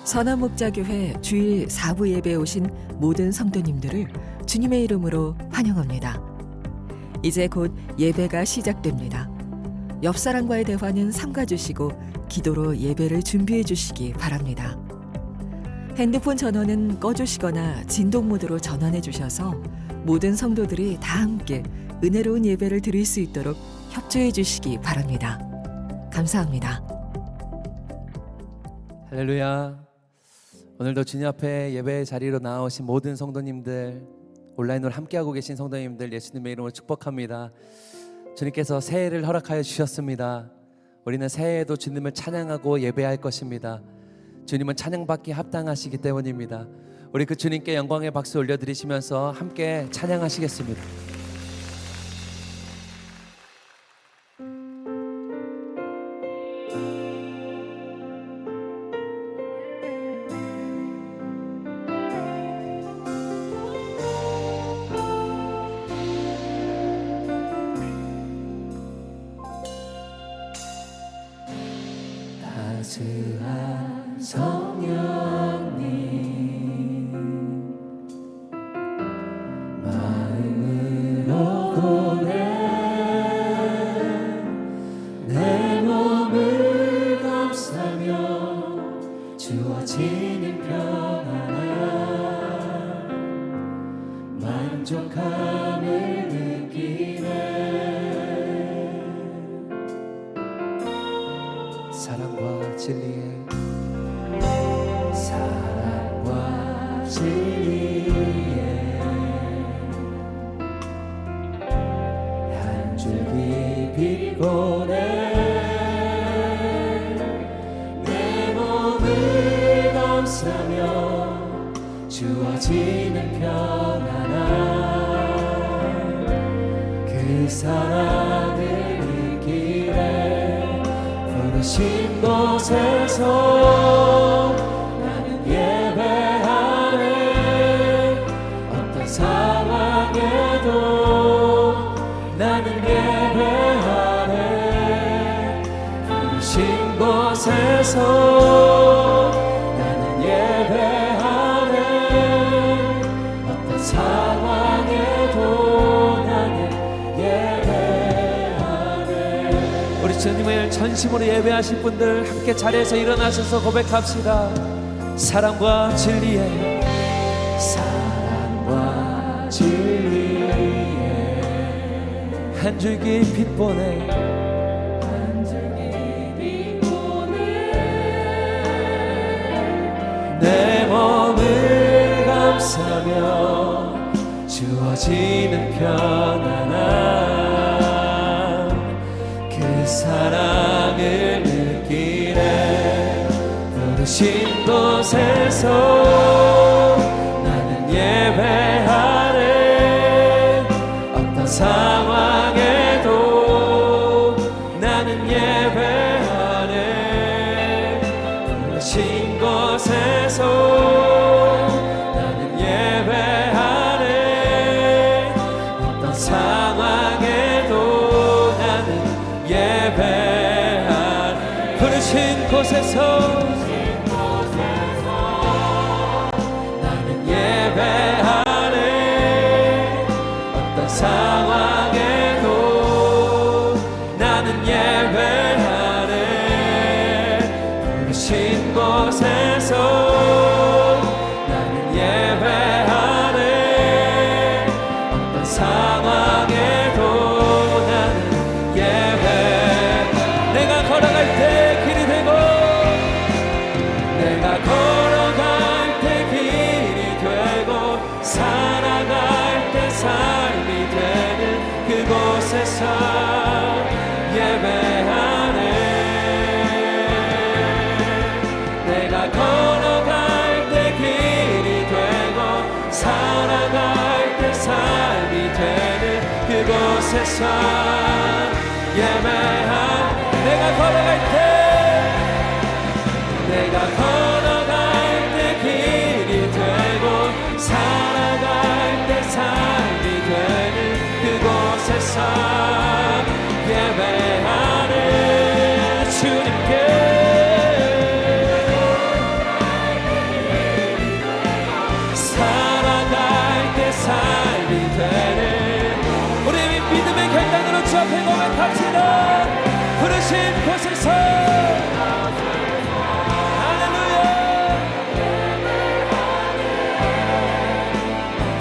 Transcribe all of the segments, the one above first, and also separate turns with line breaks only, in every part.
선화목자교회 주일 4부 예배에 오신 모든 성도님들을 주님의 이름으로 환영합니다. 이제 곧 예배가 시작됩니다. 옆 사람과의 대화는 삼가주시고 기도로 예배를 준비해 주시기 바랍니다. 핸드폰 전원은 꺼주시거나 진동 모드로 전환해 주셔서 모든 성도들이 다 함께 은혜로운 예배를 드릴 수 있도록 협조해 주시기 바랍니다. 감사합니다.
할렐루야. 오늘도 주님 앞에 예배 자리로 나오신 모든 성도님들, 온라인으로 함께하고 계신 성도님들 예수님의 이름으로 축복합니다. 주님께서 새해를 허락하여 주셨습니다. 우리는 새해에도 주님을 찬양하고 예배할 것입니다. 주님은 찬양받기 합당하시기 때문입니다. 우리 그 주님께 영광의 박수 올려드리시면서 함께 찬양하시겠습니다.
따스한 성령님 마음으로 보내 내 몸을 감싸며 주어지는 평안함 만족함을 느끼네.
사랑과 진리에
한 줄기 빛 보내 내 몸을 감싸며 주어지는 평안함 그 사랑을 느끼네. 부르신 곳에서 나는 예배하네. 어떤 상황에도 나는 예배하네. 부르신 곳에서 나는 예배하네. 어떤 상황에도 나는 예배하네.
우리 주님을 전심으로 예배하실 분들 함께 자리에서 일어나셔서 고백합시다. 사랑과 진리에
사랑과 진리에
한 줄기 빛 보내
한 줄기 빛 보내
내 몸을 감싸며 주어지는 편안함 그 사랑을 느끼네. 부르신 곳에서 나는 예배하네. 어떤 상황에도 나는 예배하네. 부르신 곳에서 나는 예배하네. 어떤 상황에도 나는 예배하네. 부르신 곳에서 나는 예배하네. 어떤 상황에도 나는 예배하네. 부르신 곳에서 나는 예배하네. 어떤 상황에도 나는 예배. 내가 걸어갈 때 길이 되고 내가 걸어갈 때 길이 되고 살아갈 때 삶이 되는 그곳에서 예배하네. 내가 걸어갈 때 길이 되고 살아갈 때 삶이 되는 그곳에서 예배하네. 내가 걸어갈 때 내가 걸어갈 때 길이 되고 살아갈 때 삶이 되는 그곳에서 예배하네. 주님께 곳에서 할렐루야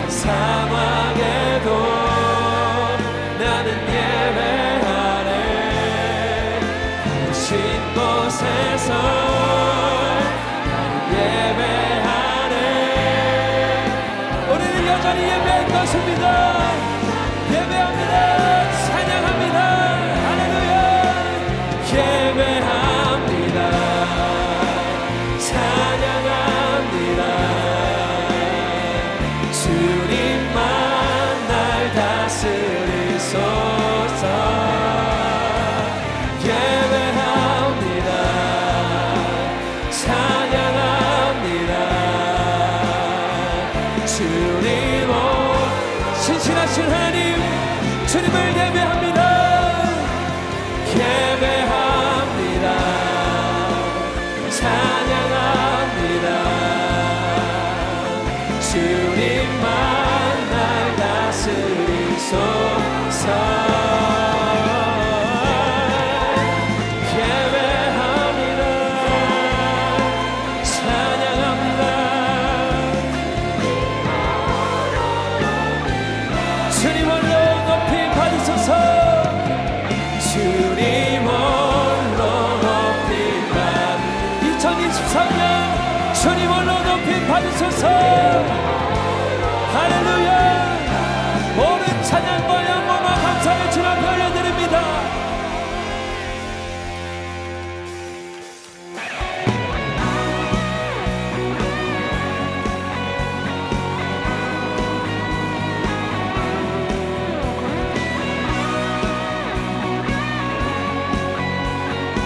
상황에도 나는 예배하네 신 곳에서 나는 예배하네 우리는 여전히 예배할 것입니다 예배합니다 찬양합니다 할렐루야 예배합니다 찬양합니다 주님만 날 다스리소서 예배합니다 찬양합니다 주님 신실하신 하나님 주님을 예배합니다 예배합니다 찬양합니다 주님만 날 다스리소서 예배합니다 찬양합니다 주님 홀로 높이 받으소서 주님 홀로 높이 받 2023년 주님 홀로 높이 받으소서 할렐루야 모든 찬양과 영광과 감사를 주님 앞에 올려드립니다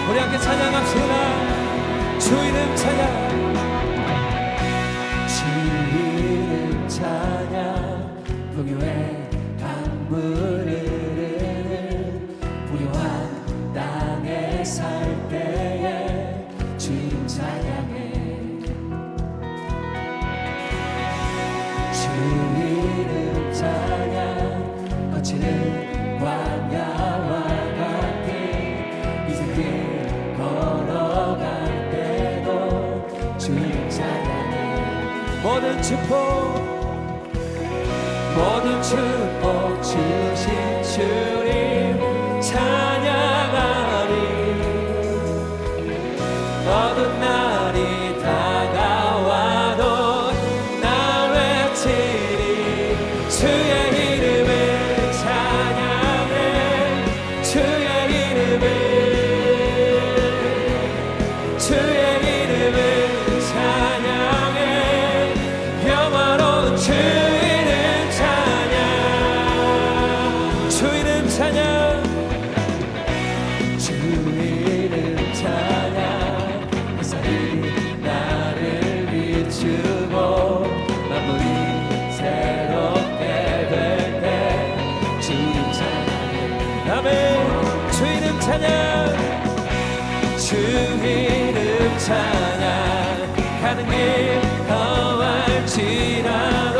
우리 함께 찬양합시다 주 이름 찬양 주 이름 찬양 동요의 강물을 흐르는 부요한 땅에 살 때에 주 이름 찬양해 주 이름 찬양 거칠은 광야와 같은 이색길 걸어갈 때도 주님 찬양해 모든 축복 주신 주님 찬양하리 어두운 날이 다가와도 나 외치리 주의 이름을 찬양해 주의 이름을 찬양해 영원한 주 이름 찬양 주 이름 찬양 주 이름 찬양 햇살이 나를 비추고 만물이 새롭게 될 때 주 이름 찬양해 아멘 주 이름 찬양 주 이름 찬양 가는 길 험할지라도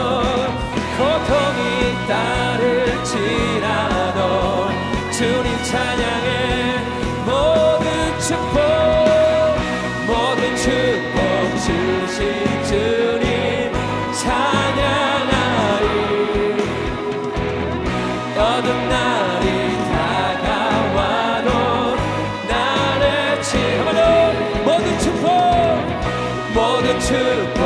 고통이 따를지라도 주님 찬양해 모든 축복 주신 주님 찬양하리 어두운 날이 다가와도 나를 지켜줘 모든 축복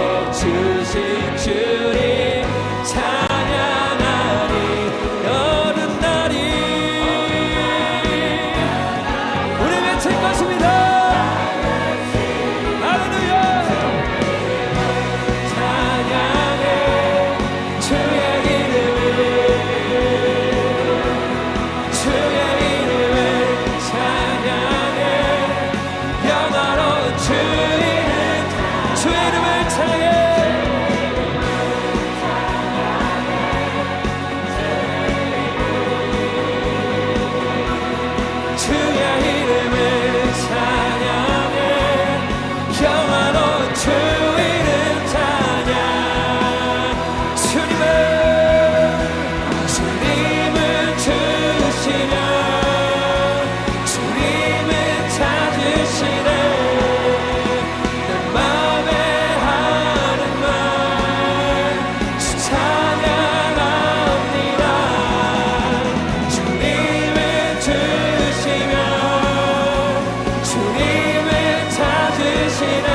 주님을 찾으시는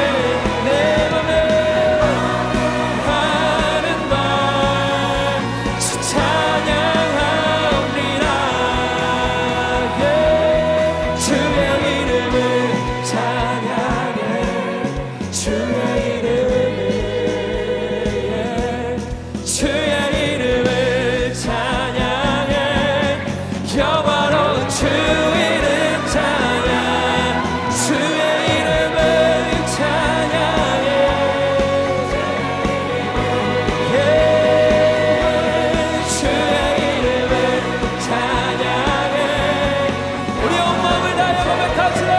내 맘에 하는 말 주 찬양하옵니다. 주의 이름을 찬양해 주의 이름을 주의 이름을 찬양해 영원한 주 이름 찬양 주의 이름을 찬양해 주의 이름을 찬양해 우리 온 마음을 다하여 고백합시다.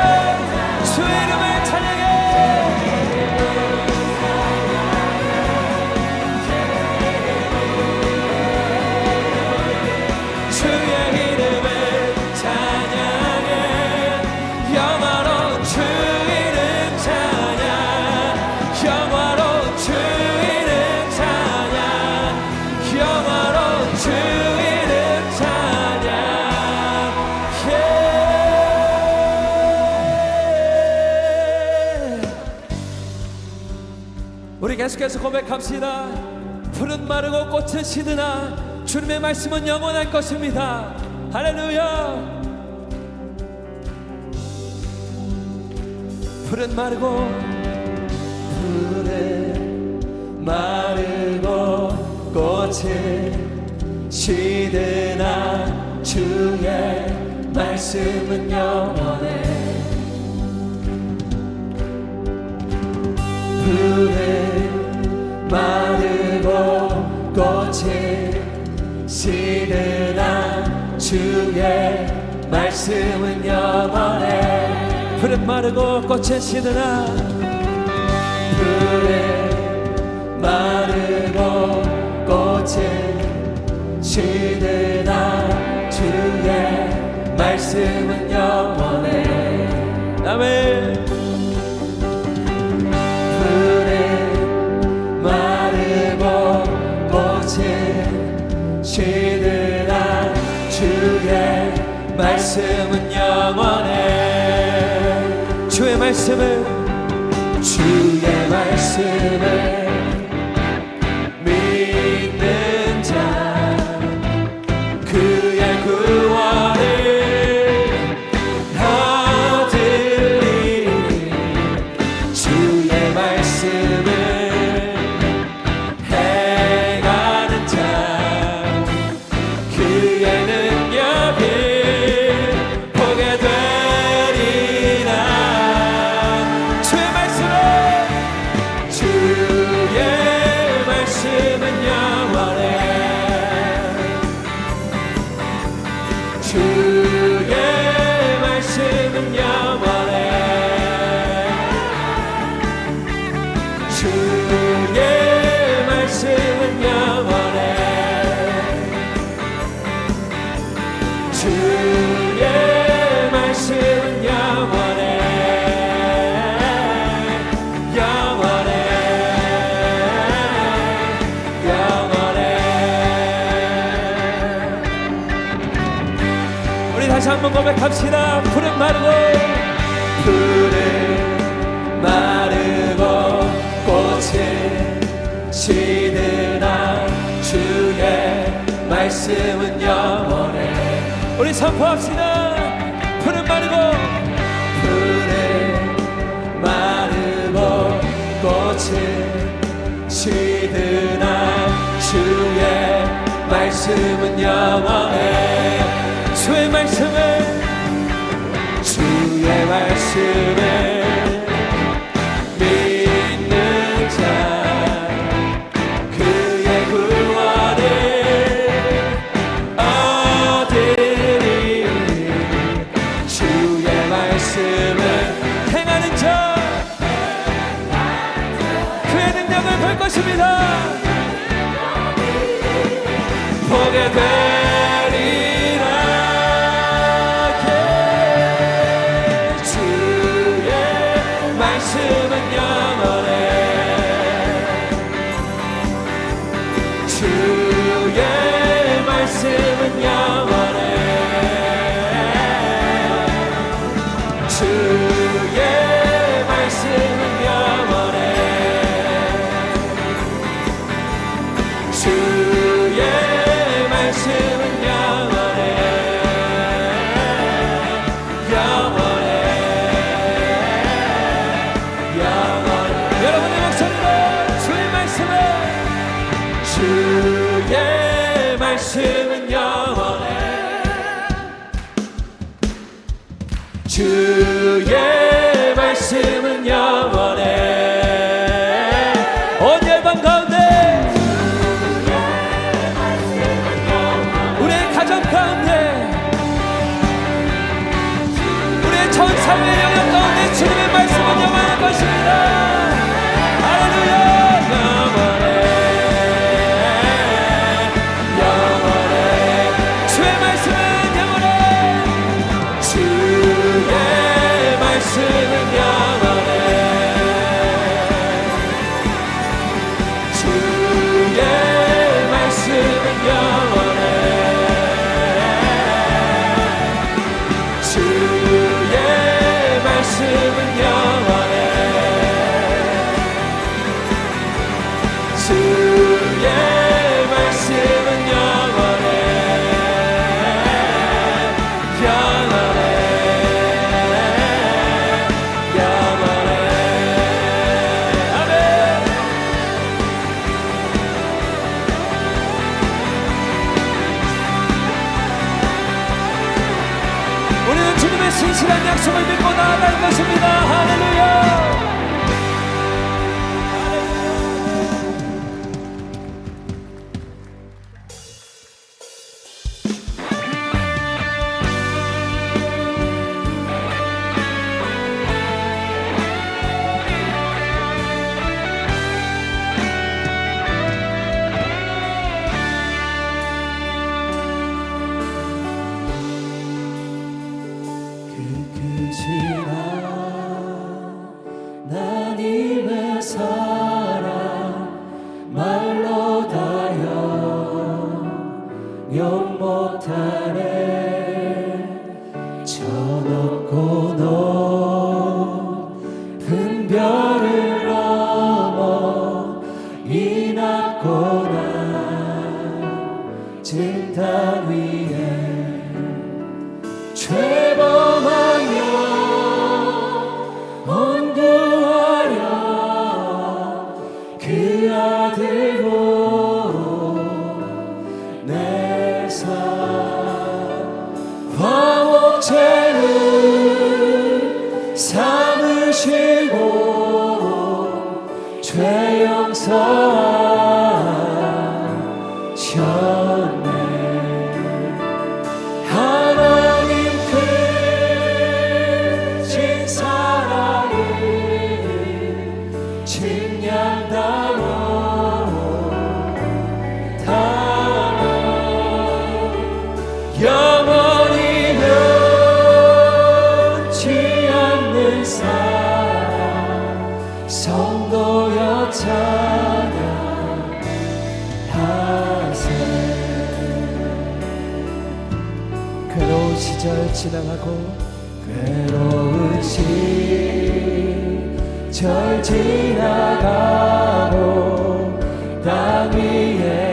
주의 이름을 찬양해 주의 이름을 찬양해 영원한 주 이름 찬양 영원한 주 이름 찬양 영원한 주 이름 찬양 우리 계속해서 고백합시다. 푸른 마르고 꽃은 시드나 주님의 말씀은 영원할 것입니다. 할렐루야. 푸른 마르고 꽃은 시드나 주의 말씀은 영원해. 푸른 마르고 꽃은 시드나 주의 말씀은 영원해. 푸른 마르고 꽃은 시드나 푸른 마르고 꽃은 시드나 주의 말씀은 영원해. 아멘. 푸른 마르고 꽃은 시드나 주의 말씀은 영원해. 주의 말씀을 믿는 자 그의 구원을 얻으리. 주의 말씀을 행하는 자 그의 능력을 보게 되리라. 주의 말씀은 영원해. 주의 말씀은 영원해. 주의 말씀은 영원해. 주의 말씀은 영원해. 영원해. 영원해. 우리 다시 한번 고백합시다. 푸른 마르고 꽃은 시드나 주의 말씀은 영원해. 우리 선포합시다. 푸른 마르고 꽃은 시드나 주의 말씀은 영원해. 주의 말씀을 믿는 자 그의 구원을 얻으리. 주의 말씀을 행하는 자 그의 능력을 볼 것입니다. 보게 되리라. 주의 말씀은 영원해. 주의 말씀은 영원해. 주의 말씀은 영원해. 주의 말씀은 영원해. 온 열방 가운데, 우리의 가정 가운데, 우리의 전 삶의 영역 가운데 주님의 말씀은 영원할 것입니다. 신실한 약속을 믿고 나아갈 것입니다. 할렐루야.
하나님의 사랑 말로 다여 용 못하네. 저 높고 높은 별을 넘어 이 낮고 낮은 단 위에 죄범한 영 그 아들로 내사 화목제를 삼으시고 죄 용서하셨네. 하나님 크신 사랑을 증량담아 영원히 변치 않는 사랑 성도여 찬양하세. 괴로운 시절 지나가고 괴로운 시절 지나가고 땅 위에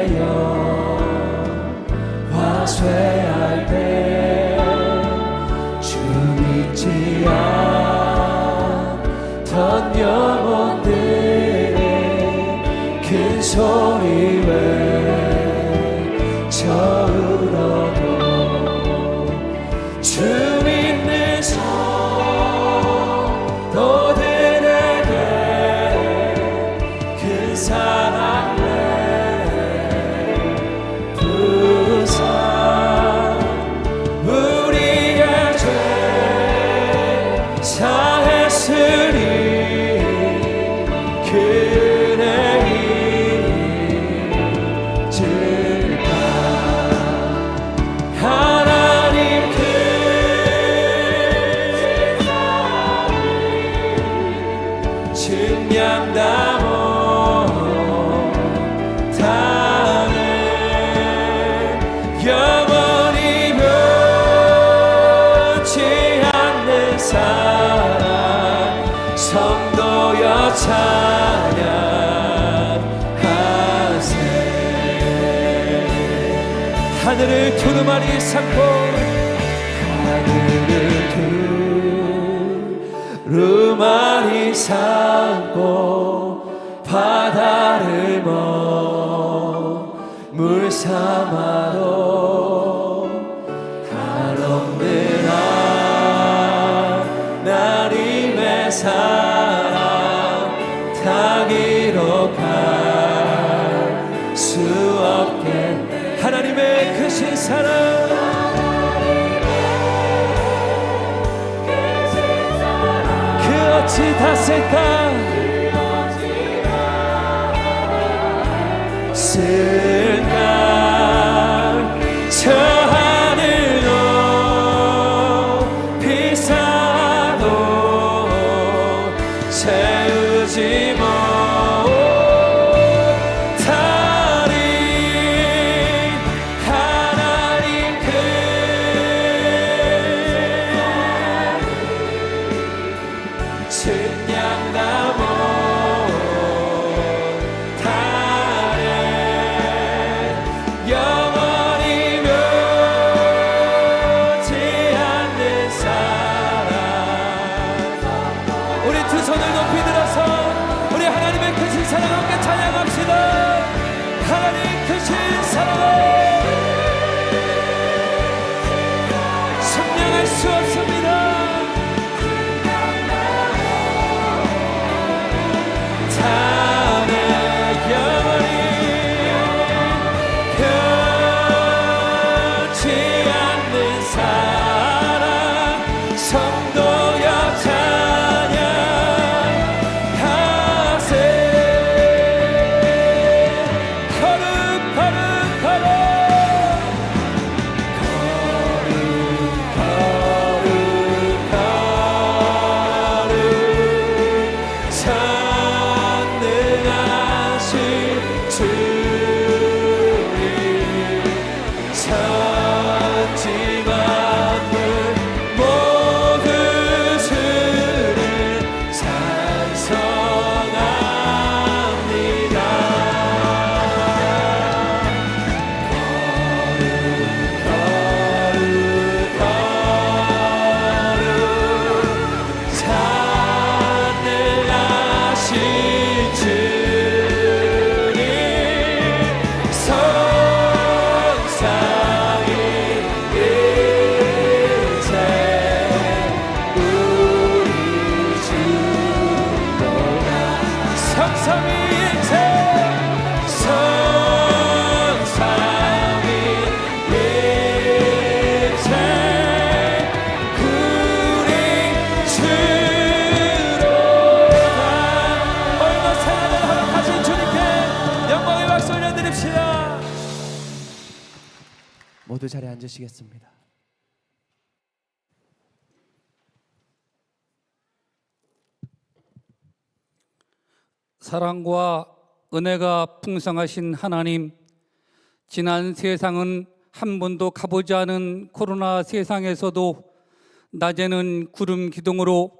화쇠할 때 주 믿지 않던 영혼들이 큰 소리 외쳐울어도 주 믿는 성도들에게 큰 사랑 영원히 변치 않는 사랑 성도여 찬양하세. 하늘을 두루마리 삼고 하늘을 두루마리 삼고 바다를 머물세
삼아도 한없는 하나님의 사랑 다 기록할 수 없겠네. 하나님의 크신 사랑 그 어찌 닿을까 쓸까 저 하늘 높이 쌓아도 채우지 못하리. 하나님 그 측량나무 영원히 묘지 않는 사랑. 우리 두 손을 높이 들어서 우리 하나님의 크신 사랑 함께 찬양합시다. 하나님 크신 사랑 측량할 수 없습니다. 다음에 영원히 성도여 찬양하세. 거룩 거룩 거룩 거룩 거룩 전능하신 주님 천지 만물 모두 주를 찬송합니다. 거룩 거룩 찬양하신 주님 성상이 이제 우리 주보다 성삼이 이제 성삼이 이제 우리 주로다. 오늘도 사랑을 허락하신 주님께 영광의 박수 올려드립시다.
모두 자리에 앉으시겠습니다.
사랑과 은혜가 풍성하신 하나님, 지난 세상은 한 번도 가보지 않은 코로나 세상에서도 낮에는 구름 기둥으로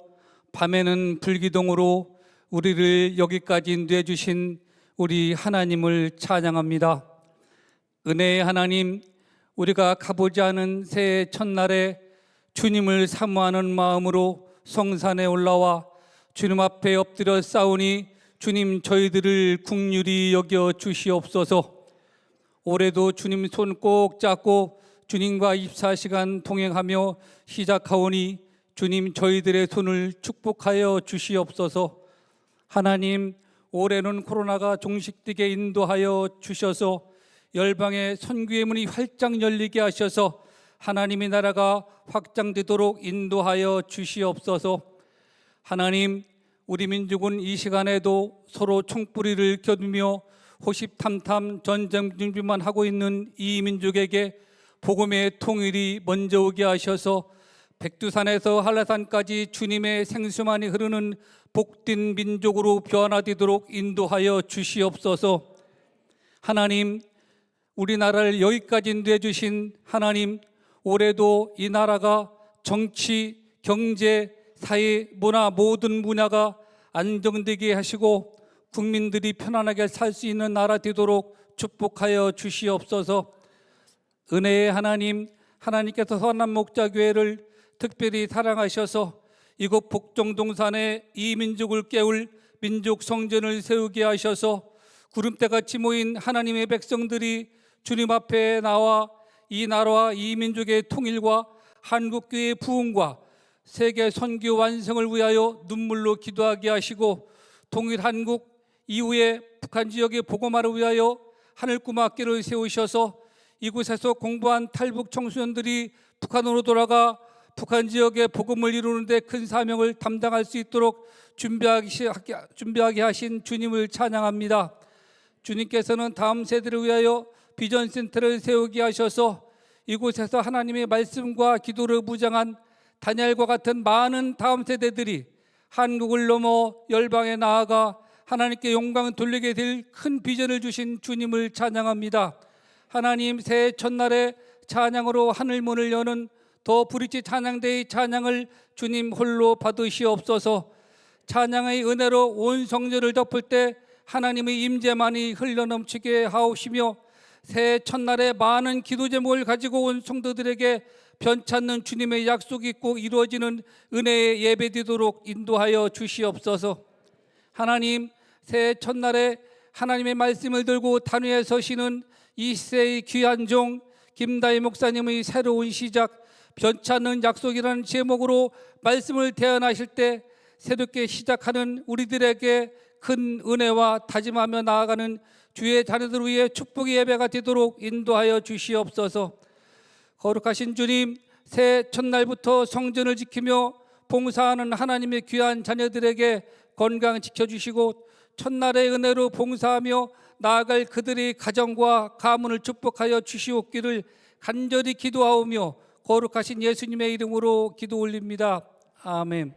밤에는 불기둥으로 우리를 여기까지 인도해 주신 우리 하나님을 찬양합니다. 은혜의 하나님, 우리가 가보지 않은 새해 첫날에 주님을 사모하는 마음으로 성산에 올라와 주님 앞에 엎드려 싸우니 주님 저희들을 긍휼히 여겨 주시옵소서. 올해도 주님 손 꼭 잡고 주님과 24시간 동행하며 시작하오니 주님 저희들의 손을 축복하여 주시옵소서. 하나님, 올해는 코로나가 종식되게 인도하여 주셔서 열방의 선교의 문이 활짝 열리게 하셔서 하나님의 나라가 확장되도록 인도하여 주시옵소서. 하나님, 우리 민족은 이 시간에도 서로 총뿌리를 겨누며 호시탐탐 전쟁 준비만 하고 있는 이 민족에게 복음의 통일이 먼저 오게 하셔서 백두산에서 한라산까지 주님의 생수만이 흐르는 복된 민족으로 변화되도록 인도하여 주시옵소서. 하나님, 우리나라를 여기까지 인도해 주신 하나님, 올해도 이 나라가 정치, 경제, 사회, 문화 모든 분야가 안정되게 하시고 국민들이 편안하게 살 수 있는 나라 되도록 축복하여 주시옵소서. 은혜의 하나님, 하나님께서 선한 목자교회를 특별히 사랑하셔서 이곳 복정동산에 이 민족을 깨울 민족 성전을 세우게 하셔서 구름대같이 모인 하나님의 백성들이 주님 앞에 나와 이 나라와 이 민족의 통일과 한국교회의 부흥과 세계 선교 완성을 위하여 눈물로 기도하게 하시고, 통일 한국 이후에 북한 지역의 복음화를 위하여 하늘꿈학교를 세우셔서 이곳에서 공부한 탈북 청소년들이 북한으로 돌아가 북한 지역의 복음을 이루는 데 큰 사명을 담당할 수 있도록 준비하게 하신 주님을 찬양합니다. 주님께서는 다음 세대를 위하여 비전센터를 세우게 하셔서 이곳에서 하나님의 말씀과 기도를 무장한 다니엘과 같은 많은 다음 세대들이 한국을 넘어 열방에 나아가 하나님께 영광을 돌리게 될 큰 비전을 주신 주님을 찬양합니다. 하나님, 새해 첫날에 찬양으로 하늘문을 여는 더 브릿지 찬양대의 찬양을 주님 홀로 받으시옵소서. 찬양의 은혜로 온 성전을 덮을 때 하나님의 임재만이 흘러넘치게 하옵시며, 새해 첫날에 많은 기도 제목을 가지고 온 성도들에게 변찮는 주님의 약속이 꼭 이루어지는 은혜의 예배되도록 인도하여 주시옵소서. 하나님, 새해 첫날에 하나님의 말씀을 들고 단위에 서시는 이 시대의 귀한 종 김다희 목사님의 새로운 시작, 변찮는 약속이라는 제목으로 말씀을 대언하실 때 새롭게 시작하는 우리들에게 큰 은혜와 다짐하며 나아가는 주의 자녀들 위해 축복의 예배가 되도록 인도하여 주시옵소서. 거룩하신 주님, 새해 첫날부터 성전을 지키며 봉사하는 하나님의 귀한 자녀들에게 건강 지켜주시고 첫날의 은혜로 봉사하며 나아갈 그들의 가정과 가문을 축복하여 주시옵기를 간절히 기도하오며 거룩하신 예수님의 이름으로 기도 올립니다. 아멘.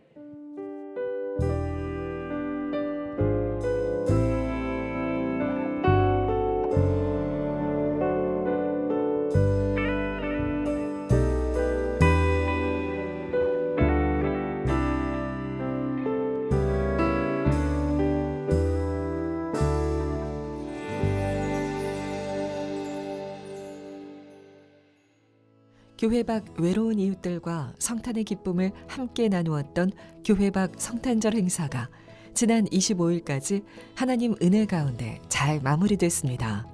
교회 밖 외로운 이웃들과 성탄의 기쁨을 함께 나누었던 교회 밖 성탄절 행사가 지난 25일까지 하나님 은혜 가운데 잘 마무리됐습니다.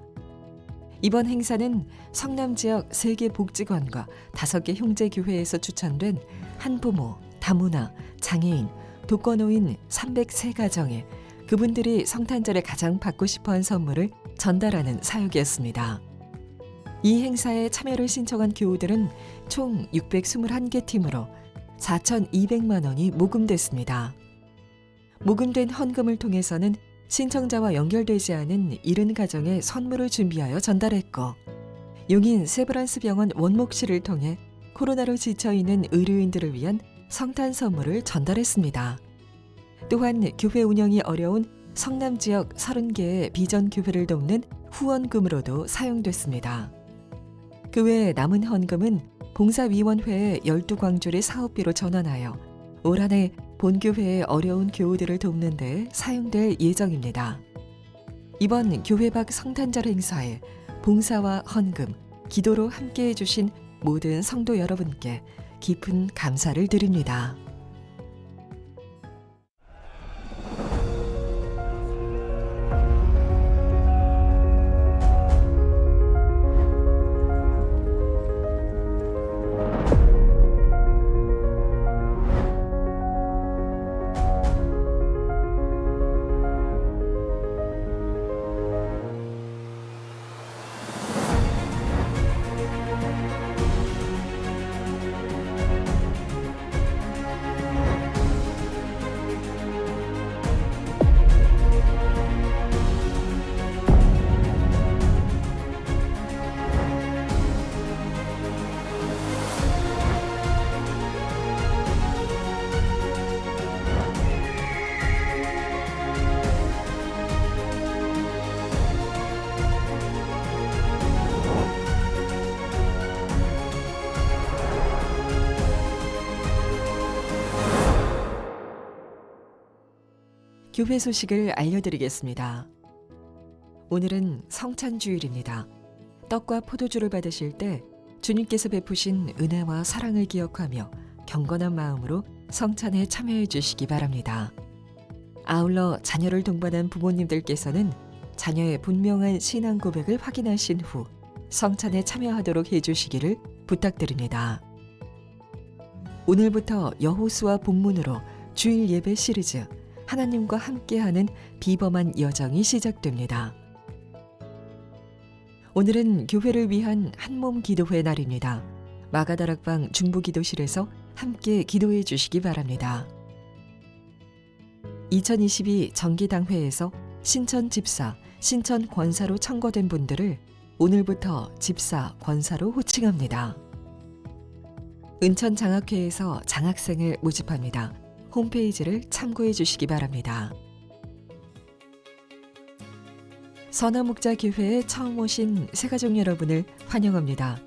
이번 행사는 성남 지역 3개 복지관과 5개 형제교회에서 추천된 한부모, 다문화, 장애인, 독거노인 303가정에 그분들이 성탄절에 가장 받고 싶어한 선물을 전달하는 사역이었습니다. 이 행사에 참여를 신청한 교우들은 총 621개 팀으로 4,200만 원이 모금됐습니다. 모금된 헌금을 통해서는 신청자와 연결되지 않은 70가정에 선물을 준비하여 전달했고, 용인 세브란스 병원 원목실을 통해 코로나로 지쳐있는 의료인들을 위한 성탄 선물을 전달했습니다. 또한 교회 운영이 어려운 성남 지역 30개의 비전 교회를 돕는 후원금으로도 사용됐습니다. 그 외에 남은 헌금은 봉사위원회의 12광주리 사업비로 전환하여 올 한 해 본교회의 어려운 교우들을 돕는 데 사용될 예정입니다. 이번 교회 밖 성탄절 행사에 봉사와 헌금, 기도로 함께해 주신 모든 성도 여러분께 깊은 감사를 드립니다. 교회 소식을 알려드리겠습니다. 오늘은 성찬주일입니다. 떡과 포도주를 받으실 때 주님께서 베푸신 은혜와 사랑을 기억하며 경건한 마음으로 성찬에 참여해 주시기 바랍니다. 아울러 자녀를 동반한 부모님들께서는 자녀의 분명한 신앙 고백을 확인하신 후 성찬에 참여하도록 해주시기를 부탁드립니다. 오늘부터 여호수아 본문으로 주일 예배 시리즈 하나님과 함께하는 비범한 여정이 시작됩니다. 오늘은 교회를 위한 한몸 기도회 날입니다. 마가다락방 중부기도실에서 함께 기도해 주시기 바랍니다. 2022 정기당회에서 신천 집사, 신천 권사로 청거된 분들을 오늘부터 집사, 권사로 호칭합니다. 은천장학회에서 장학생을 모집합니다. 홈페이지를 참고해 주시기 바랍니다. 선화목자교회에 처음 오신 새가족 여러분을 환영합니다.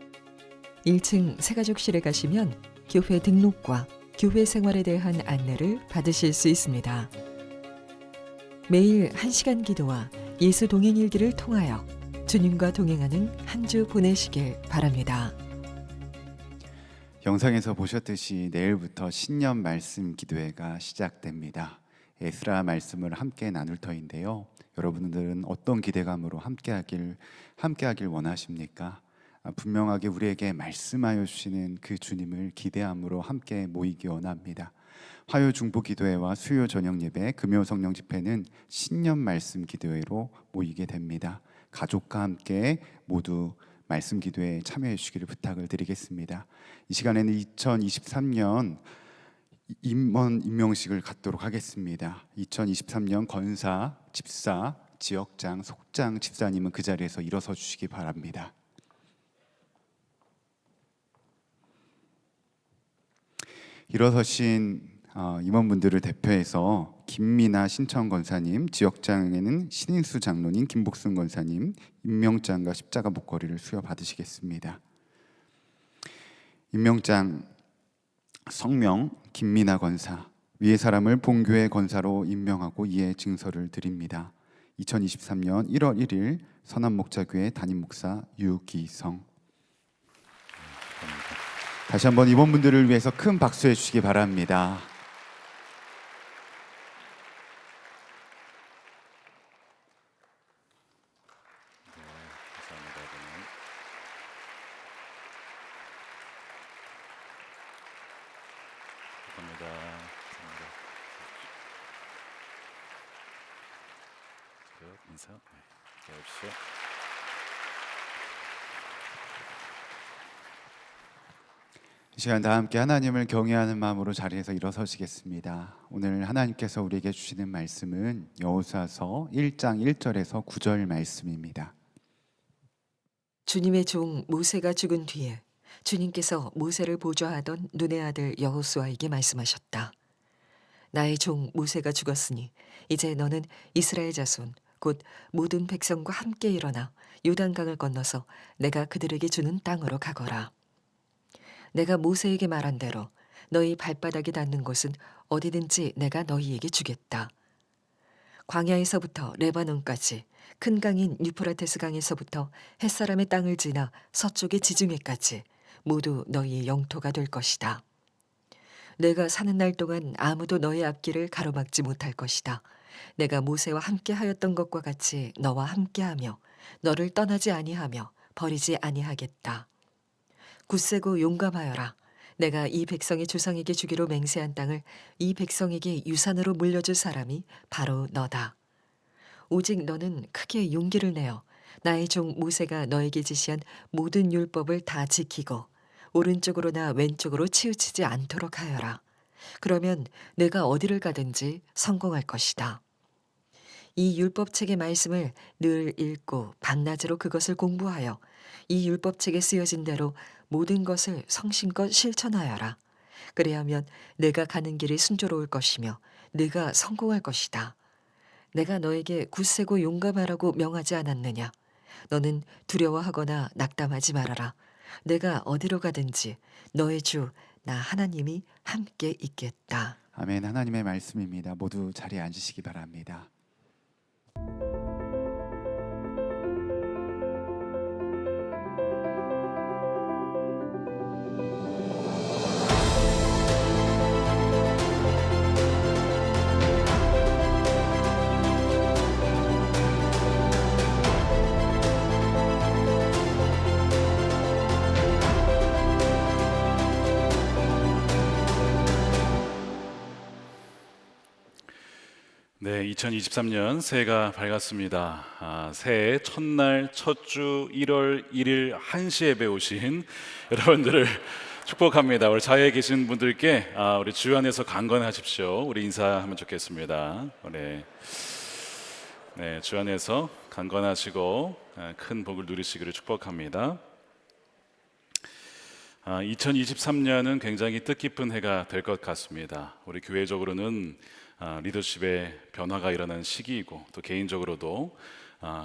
1층 새가족실에 가시면 교회 등록과 교회 생활에 대한 안내를 받으실 수 있습니다. 매일 1시간 기도와 예수 동행 일기를 통하여 주님과 동행하는 한 주 보내시길 바랍니다.
영상에서 보셨듯이 내일부터 신년 말씀 기도회가 시작됩니다. 에스라 말씀을 함께 나눌 터인데요. 여러분들은 어떤 기대감으로 함께하길 원하십니까? 분명하게 우리에게 말씀하여 주시는 그 주님을 기대함으로 함께 모이기 원합니다. 화요 중보 기도회와 수요 저녁 예배, 금요 성령 집회는 신년 말씀 기도회로 모이게 됩니다. 가족과 함께 모두 말씀 기도회에 참여해 주시기를 부탁을 드리겠습니다. 이 시간에는 2023년 임원 임명식을 갖도록 하겠습니다. 2023년 권사, 집사, 지역장, 속장 집사님은 그 자리에서 일어서 주시기 바랍니다. 일어서신 임원분들을 대표해서 김미나 신천 권사님, 지역장에는 신인수 장로님, 김복순 권사님, 임명장과 십자가 목걸이를 수여받으시겠습니다. 임명장 성명 김미나 권사, 위의 사람을 본교회 권사로 임명하고 이에 증서를 드립니다. 2023년 1월 1일 선한목자교회 담임 목사 유기성. 다시 한번 임원분들을 위해서 큰 박수해 주시기 바랍니다. 이 시간 다 함께 하나님을 경외하는 마음으로 자리에서 일어서시겠습니다. 오늘 하나님께서 우리에게 주시는 말씀은 여호수아서 1장 1절에서 9절 말씀입니다.
주님의 종 모세가 죽은 뒤에 주님께서 모세를 보좌하던 눈의 아들 여호수아에게 말씀하셨다. 나의 종 모세가 죽었으니 이제 너는 이스라엘 자손 곧 모든 백성과 함께 일어나 요단강을 건너서 내가 그들에게 주는 땅으로 가거라. 내가 모세에게 말한 대로 너희 발바닥이 닿는 곳은 어디든지 내가 너희에게 주겠다. 광야에서부터 레바논까지 큰 강인 유프라테스 강에서부터 햇사람의 땅을 지나 서쪽의 지중해까지 모두 너희의 영토가 될 것이다. 내가 사는 날 동안 아무도 너의 앞길을 가로막지 못할 것이다. 내가 모세와 함께 하였던 것과 같이 너와 함께하며 너를 떠나지 아니하며 버리지 아니하겠다. 굳세고 용감하여라. 내가 이 백성의 조상에게 주기로 맹세한 땅을 이 백성에게 유산으로 물려줄 사람이 바로 너다. 오직 너는 크게 용기를 내어 나의 종 모세가 너에게 지시한 모든 율법을 다 지키고 오른쪽으로나 왼쪽으로 치우치지 않도록 하여라. 그러면 내가 어디를 가든지 성공할 것이다. 이 율법책의 말씀을 늘 읽고 밤낮으로 그것을 공부하여 이 율법책에 쓰여진 대로 모든 것을 성심껏 실천하여라. 그래야면 내가 가는 길이 순조로울 것이며 네가 성공할 것이다. 내가 너에게 굳세고 용감하라고 명하지 않았느냐? 너는 두려워하거나 낙담하지 말아라. 내가 어디로 가든지 너의 주 나 하나님이 함께 있겠다.
아멘. 하나님의 말씀입니다. 모두 자리에 앉으시기 바랍니다.
네, 2023년 새해가 밝았습니다. 새해 첫날 첫 주 1월 1일 1시 예배 오신 여러분들을 축복합니다. 우리 자리에 계신 분들께 우리 주 안에서 강건하십시오. 우리 인사하면 좋겠습니다. 네, 주 안에서 강건하시고 큰 복을 누리시기를 축복합니다. 2023년은 굉장히 뜻깊은 해가 될 것 같습니다. 우리 교회적으로는 리더십의 변화가 일어나는 시기이고 또 개인적으로도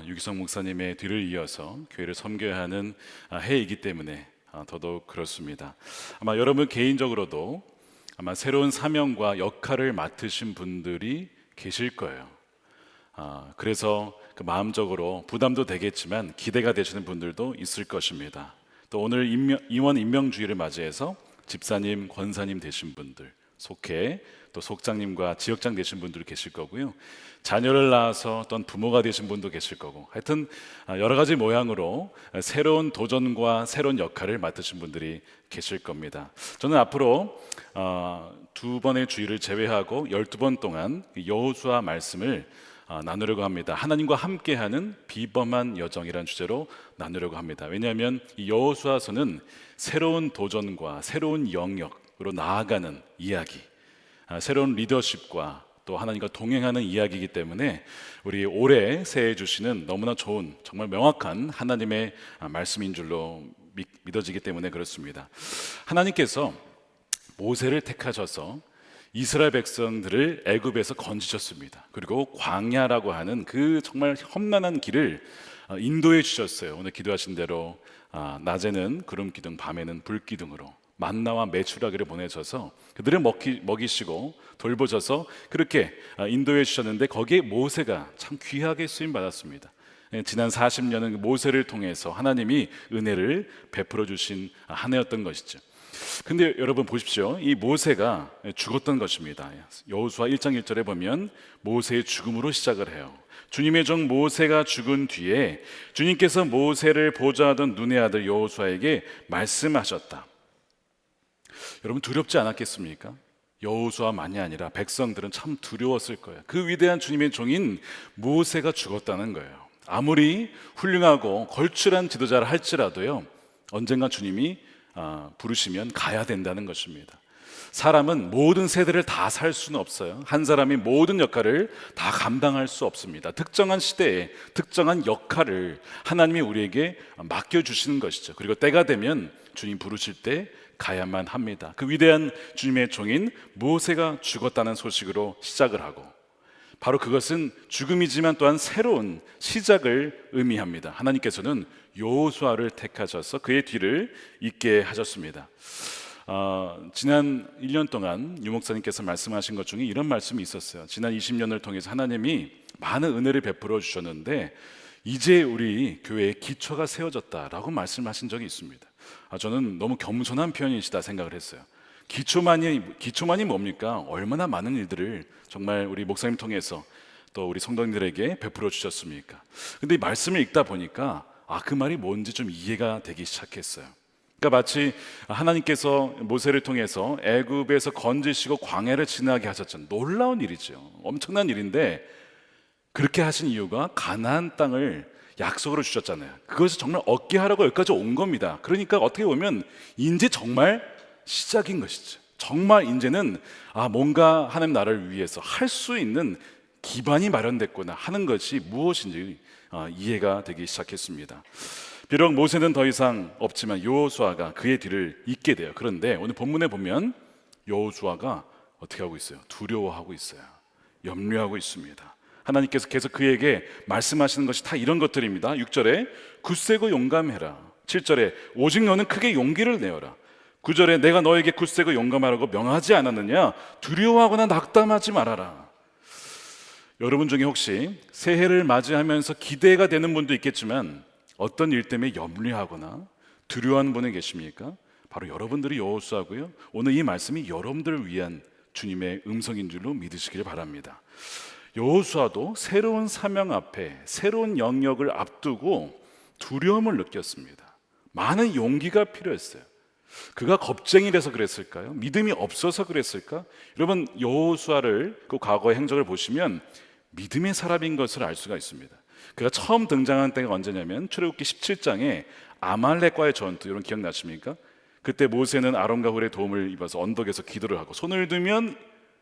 유기성 목사님의 뒤를 이어서 교회를 섬겨야 하는 해이기 때문에 더더욱 그렇습니다. 아마 여러분 개인적으로도 아마 새로운 사명과 역할을 맡으신 분들이 계실 거예요. 그래서 그 마음적으로 부담도 되겠지만 기대가 되시는 분들도 있을 것입니다. 또 오늘 임원 임명주의를 맞이해서 집사님, 권사님 되신 분들, 속해 또 속장님과 지역장 되신 분들 계실 거고요. 자녀를 낳아서 어떤 부모가 되신 분도 계실 거고, 하여튼 여러 가지 모양으로 새로운 도전과 새로운 역할을 맡으신 분들이 계실 겁니다. 저는 앞으로 2번의 주일을 제외하고 12번 동안 여호수아 말씀을 나누려고 합니다. 하나님과 함께하는 비범한 여정이라는 주제로 나누려고 합니다. 왜냐하면 이 여호수아서는 새로운 도전과 새로운 영역으로 나아가는 이야기, 새로운 리더십과 또 하나님과 동행하는 이야기이기 때문에 우리 올해 새해 주시는 너무나 좋은 정말 명확한 하나님의 말씀인 줄로 믿어지기 때문에 그렇습니다. 하나님께서 모세를 택하셔서 이스라엘 백성들을 애굽에서 건지셨습니다. 그리고 광야라고 하는 그 정말 험난한 길을 인도해 주셨어요. 오늘 기도하신 대로 낮에는 구름 기둥, 밤에는 불 기둥으로 만나와 메추라기를 보내셔서 그들을 먹이시고 돌보셔서 그렇게 인도해 주셨는데 거기에 모세가 참 귀하게 쓰임 받았습니다. 지난 40년은 모세를 통해서 하나님이 은혜를 베풀어 주신 한 해였던 것이죠. 근데 여러분 보십시오. 이 모세가 죽었던 것입니다. 여호수아 1장 1절에 보면 모세의 죽음으로 시작을 해요. 주님의 종 모세가 죽은 뒤에 주님께서 모세를 보좌하던 눈의 아들 여호수아에게 말씀하셨다. 여러분 두렵지 않았겠습니까? 여호수아만이 아니라 백성들은 참 두려웠을 거예요. 그 위대한 주님의 종인 모세가 죽었다는 거예요. 아무리 훌륭하고 걸출한 지도자를 할지라도요, 언젠가 주님이 부르시면 가야 된다는 것입니다. 사람은 모든 세대를 다 살 수는 없어요. 한 사람이 모든 역할을 다 감당할 수 없습니다. 특정한 시대에 특정한 역할을 하나님이 우리에게 맡겨주시는 것이죠. 그리고 때가 되면 주님 부르실 때 가야만 합니다. 그 위대한 주님의 종인 모세가 죽었다는 소식으로 시작을 하고, 바로 그것은 죽음이지만 또한 새로운 시작을 의미합니다. 하나님께서는 여호수아를 택하셔서 그의 뒤를 잇게 하셨습니다. 지난 1년 동안 유 목사님께서 말씀하신 것 중에 이런 말씀이 있었어요. 지난 20년을 통해서 하나님이 많은 은혜를 베풀어 주셨는데 이제 우리 교회의 기초가 세워졌다라고 말씀하신 적이 있습니다. 저는 너무 겸손한 표현이시다 생각을 했어요. 기초만이 뭡니까? 얼마나 많은 일들을 정말 우리 목사님 통해서 또 우리 성도님들에게 베풀어 주셨습니까? 근데 이 말씀을 읽다 보니까 그 말이 뭔지 좀 이해가 되기 시작했어요. 그러니까 마치 하나님께서 모세를 통해서 애굽에서 건지시고 광야를 지나게 하셨잖아요. 놀라운 일이죠. 엄청난 일인데 그렇게 하신 이유가 가나안 땅을 약속으로 주셨잖아요. 그것을 정말 얻게 하라고 여기까지 온 겁니다. 그러니까 어떻게 보면 이제 정말 시작인 것이죠. 정말 이제는 뭔가 하나님 나라를 위해서 할 수 있는 기반이 마련됐구나 하는 것이 무엇인지 이해가 되기 시작했습니다. 비록 모세는 더 이상 없지만 여호수아가 그의 뒤를 잇게 돼요. 그런데 오늘 본문에 보면 여호수아가 어떻게 하고 있어요? 두려워하고 있어요. 염려하고 있습니다. 하나님께서 계속 그에게 말씀하시는 것이 다 이런 것들입니다. 6절에 굳세고 용감해라. 7절에 오직 너는 크게 용기를 내어라. 9절에 내가 너에게 굳세고 용감하라고 명하지 않았느냐? 두려워하거나 낙담하지 말아라. 여러분 중에 혹시 새해를 맞이하면서 기대가 되는 분도 있겠지만 어떤 일 때문에 염려하거나 두려워하는 분이 계십니까? 바로 여러분들이 여호수아고요. 오늘 이 말씀이 여러분들을 위한 주님의 음성인 줄로 믿으시길 바랍니다. 여호수아도 새로운 사명 앞에 새로운 영역을 앞두고 두려움을 느꼈습니다. 많은 용기가 필요했어요. 그가 겁쟁이라서 그랬을까요? 믿음이 없어서 그랬을까? 여러분, 여호수아를 그 과거의 행적을 보시면 믿음의 사람인 것을 알 수가 있습니다. 그가 처음 등장한 때가 언제냐면 출애굽기 17장에 아말렉과의 전투, 여러분 기억나십니까? 그때 모세는 아론과 훌의 도움을 입어서 언덕에서 기도를 하고 손을 들면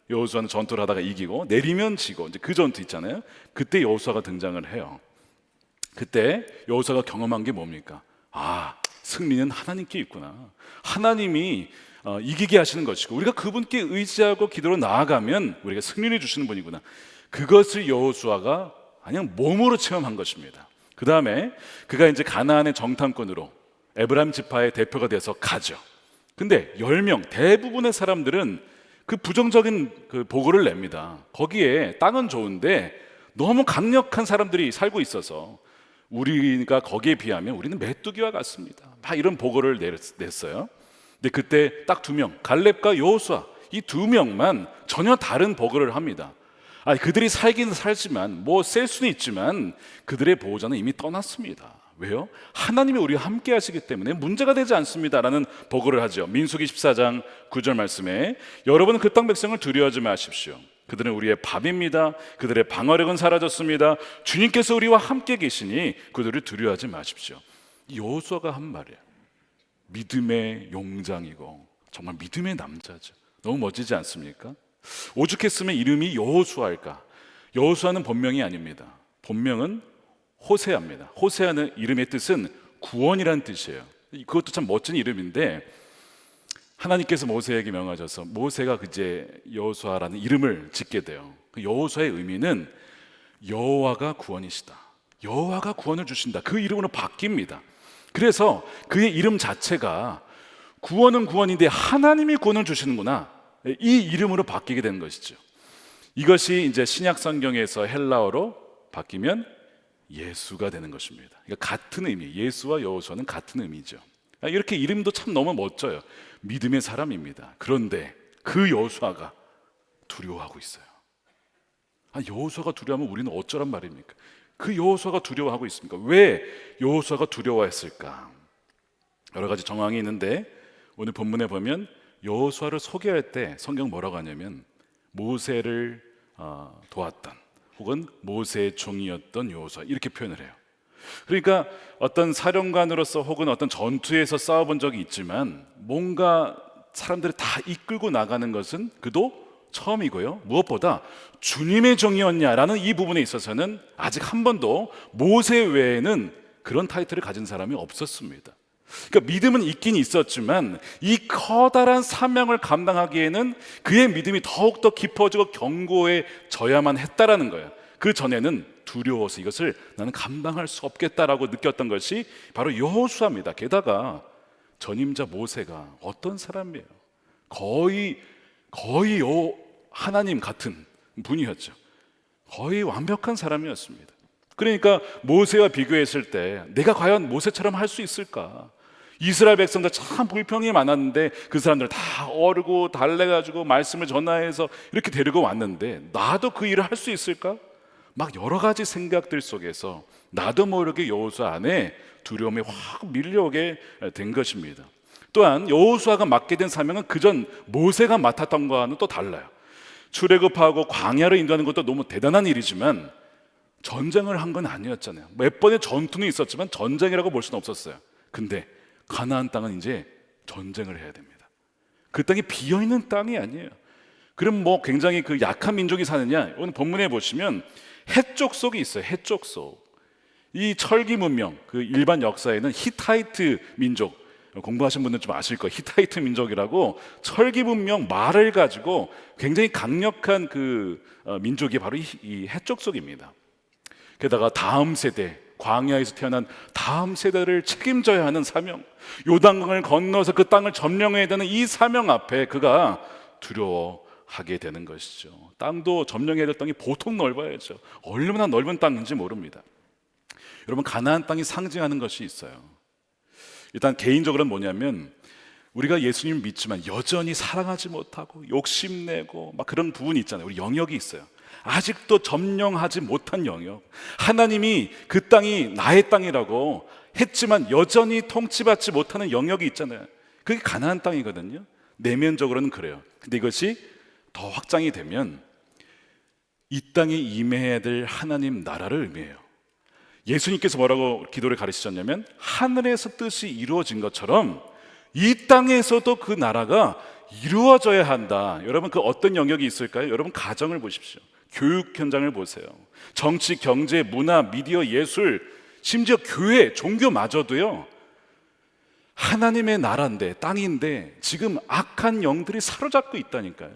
여호수아는 전투를 하다가 이기고 내리면 지고, 이제 그 전투 있잖아요. 그때 여호수아가 등장을 해요. 그때 여호수아가 경험한 게 뭡니까? 아, 승리는 하나님께 있구나. 하나님이 이기게 하시는 것이고 우리가 그분께 의지하고 기도로 나아가면 우리가 승리를 주시는 분이구나. 그것을 여호수아가 그냥 몸으로 체험한 것입니다. 그 다음에 그가 이제 가나안의 정탐꾼으로 에브라임 지파의 대표가 돼서 가죠. 근데 10명 대부분의 사람들은 그 부정적인 그 보고를 냅니다. 거기에 땅은 좋은데 너무 강력한 사람들이 살고 있어서 우리가 거기에 비하면 우리는 메뚜기와 같습니다. 막 이런 보고를 냈어요. 근데 그때 딱 2명, 갈렙과 여호수아, 이 2명만 전혀 다른 보고를 합니다. 그들이 살기는 살지만 뭐 셀 수는 있지만 그들의 보호자는 이미 떠났습니다. 왜요? 하나님이 우리와 함께 하시기 때문에 문제가 되지 않습니다라는 보고를 하죠. 민수기 14장 9절 말씀에 여러분은 그 땅 백성을 두려워하지 마십시오. 그들은 우리의 밥입니다. 그들의 방어력은 사라졌습니다. 주님께서 우리와 함께 계시니 그들을 두려워하지 마십시오. 여호수아가 한 말이에요. 믿음의 용장이고 정말 믿음의 남자죠. 너무 멋지지 않습니까? 오죽했으면 이름이 여호수아일까? 여호수아는 본명이 아닙니다. 본명은 호세아입니다. 호세아는 이름의 뜻은 구원이라는 뜻이에요. 그것도 참 멋진 이름인데 하나님께서 모세에게 명하셔서 모세가 이제 여호수아라는 이름을 짓게 돼요. 그 여호수아의 의미는 여호와가 구원이시다. 여호와가 구원을 주신다. 그 이름으로 바뀝니다. 그래서 그의 이름 자체가 구원은 구원인데 하나님이 구원을 주시는구나. 이 이름으로 바뀌게 된 것이죠. 이것이 이제 신약 성경에서 헬라어로 바뀌면 예수가 되는 것입니다. 그러니까 같은 의미, 예수와 여호수아는 같은 의미죠. 이렇게 이름도 참 너무 멋져요. 믿음의 사람입니다. 그런데 그 여호수아가 두려워하고 있어요. 여호수아가 두려워하면 우리는 어쩌란 말입니까? 그 여호수아가 두려워하고 있습니까? 왜 여호수아가 두려워했을까? 여러 가지 정황이 있는데 오늘 본문에 보면 여호수아를 소개할 때 성경 뭐라고 하냐면 모세를 도왔던 혹은 모세의 종이었던 여호수아 이렇게 표현을 해요. 그러니까 어떤 사령관으로서 혹은 어떤 전투에서 싸워본 적이 있지만 뭔가 사람들을 다 이끌고 나가는 것은 그도 처음이고요. 무엇보다 주님의 종이었냐라는 이 부분에 있어서는 아직 한 번도 모세 외에는 그런 타이틀을 가진 사람이 없었습니다. 그러니까 믿음은 있긴 있었지만 이 커다란 사명을 감당하기에는 그의 믿음이 더욱더 깊어지고 견고해져야만 했다라는 거예요. 그 전에는 두려워서 이것을 나는 감당할 수 없겠다라고 느꼈던 것이 바로 여호수아입니다. 게다가 전임자 모세가 어떤 사람이에요? 거의 하나님 같은 분이었죠. 거의 완벽한 사람이었습니다. 그러니까 모세와 비교했을 때 내가 과연 모세처럼 할 수 있을까? 이스라엘 백성들 참 불평이 많았는데 그 사람들 다 어르고 달래가지고 말씀을 전하해서 이렇게 데리고 왔는데 나도 그 일을 할 수 있을까? 막 여러 가지 생각들 속에서 나도 모르게 여호수아 안에 두려움이 확 밀려오게 된 것입니다. 또한 여호수아가 맡게 된 사명은 그전 모세가 맡았던 것과는 또 달라요. 출애굽하고 광야를 인도하는 것도 너무 대단한 일이지만 전쟁을 한 건 아니었잖아요. 몇 번의 전투는 있었지만 전쟁이라고 볼 수는 없었어요. 근데 가나안 땅은 이제 전쟁을 해야 됩니다. 그 땅이 비어있는 땅이 아니에요. 그럼 뭐 굉장히 그 약한 민족이 사느냐? 오늘 본문에 보시면 해족속이 있어요. 해족속. 이 철기 문명, 그 일반 역사에는 히타이트 민족, 공부하신 분들 좀 아실 거예요. 히타이트 민족이라고 철기 문명 말을 가지고 굉장히 강력한 그 민족이 바로 이 해족속입니다. 게다가 다음 세대, 광야에서 태어난 다음 세대를 책임져야 하는 사명, 요단강을 건너서 그 땅을 점령해야 되는 이 사명 앞에 그가 두려워하게 되는 것이죠. 땅도 점령해야 될 땅이 보통 넓어야죠. 얼마나 넓은 땅인지 모릅니다. 여러분, 가나안 땅이 상징하는 것이 있어요. 일단 개인적으로는 뭐냐면 우리가 예수님을 믿지만 여전히 사랑하지 못하고 욕심내고 막 그런 부분이 있잖아요. 우리 영역이 있어요. 아직도 점령하지 못한 영역, 하나님이 그 땅이 나의 땅이라고 했지만 여전히 통치받지 못하는 영역이 있잖아요. 그게 가나안 땅이거든요. 내면적으로는 그래요. 근데 이것이 더 확장이 되면 이 땅에 임해야 될 하나님 나라를 의미해요. 예수님께서 뭐라고 기도를 가르치셨냐면 하늘에서 뜻이 이루어진 것처럼 이 땅에서도 그 나라가 이루어져야 한다. 여러분, 그 어떤 영역이 있을까요? 여러분, 가정을 보십시오. 교육 현장을 보세요. 정치, 경제, 문화, 미디어, 예술, 심지어 교회, 종교마저도요, 하나님의 나라인데, 땅인데 지금 악한 영들이 사로잡고 있다니까요.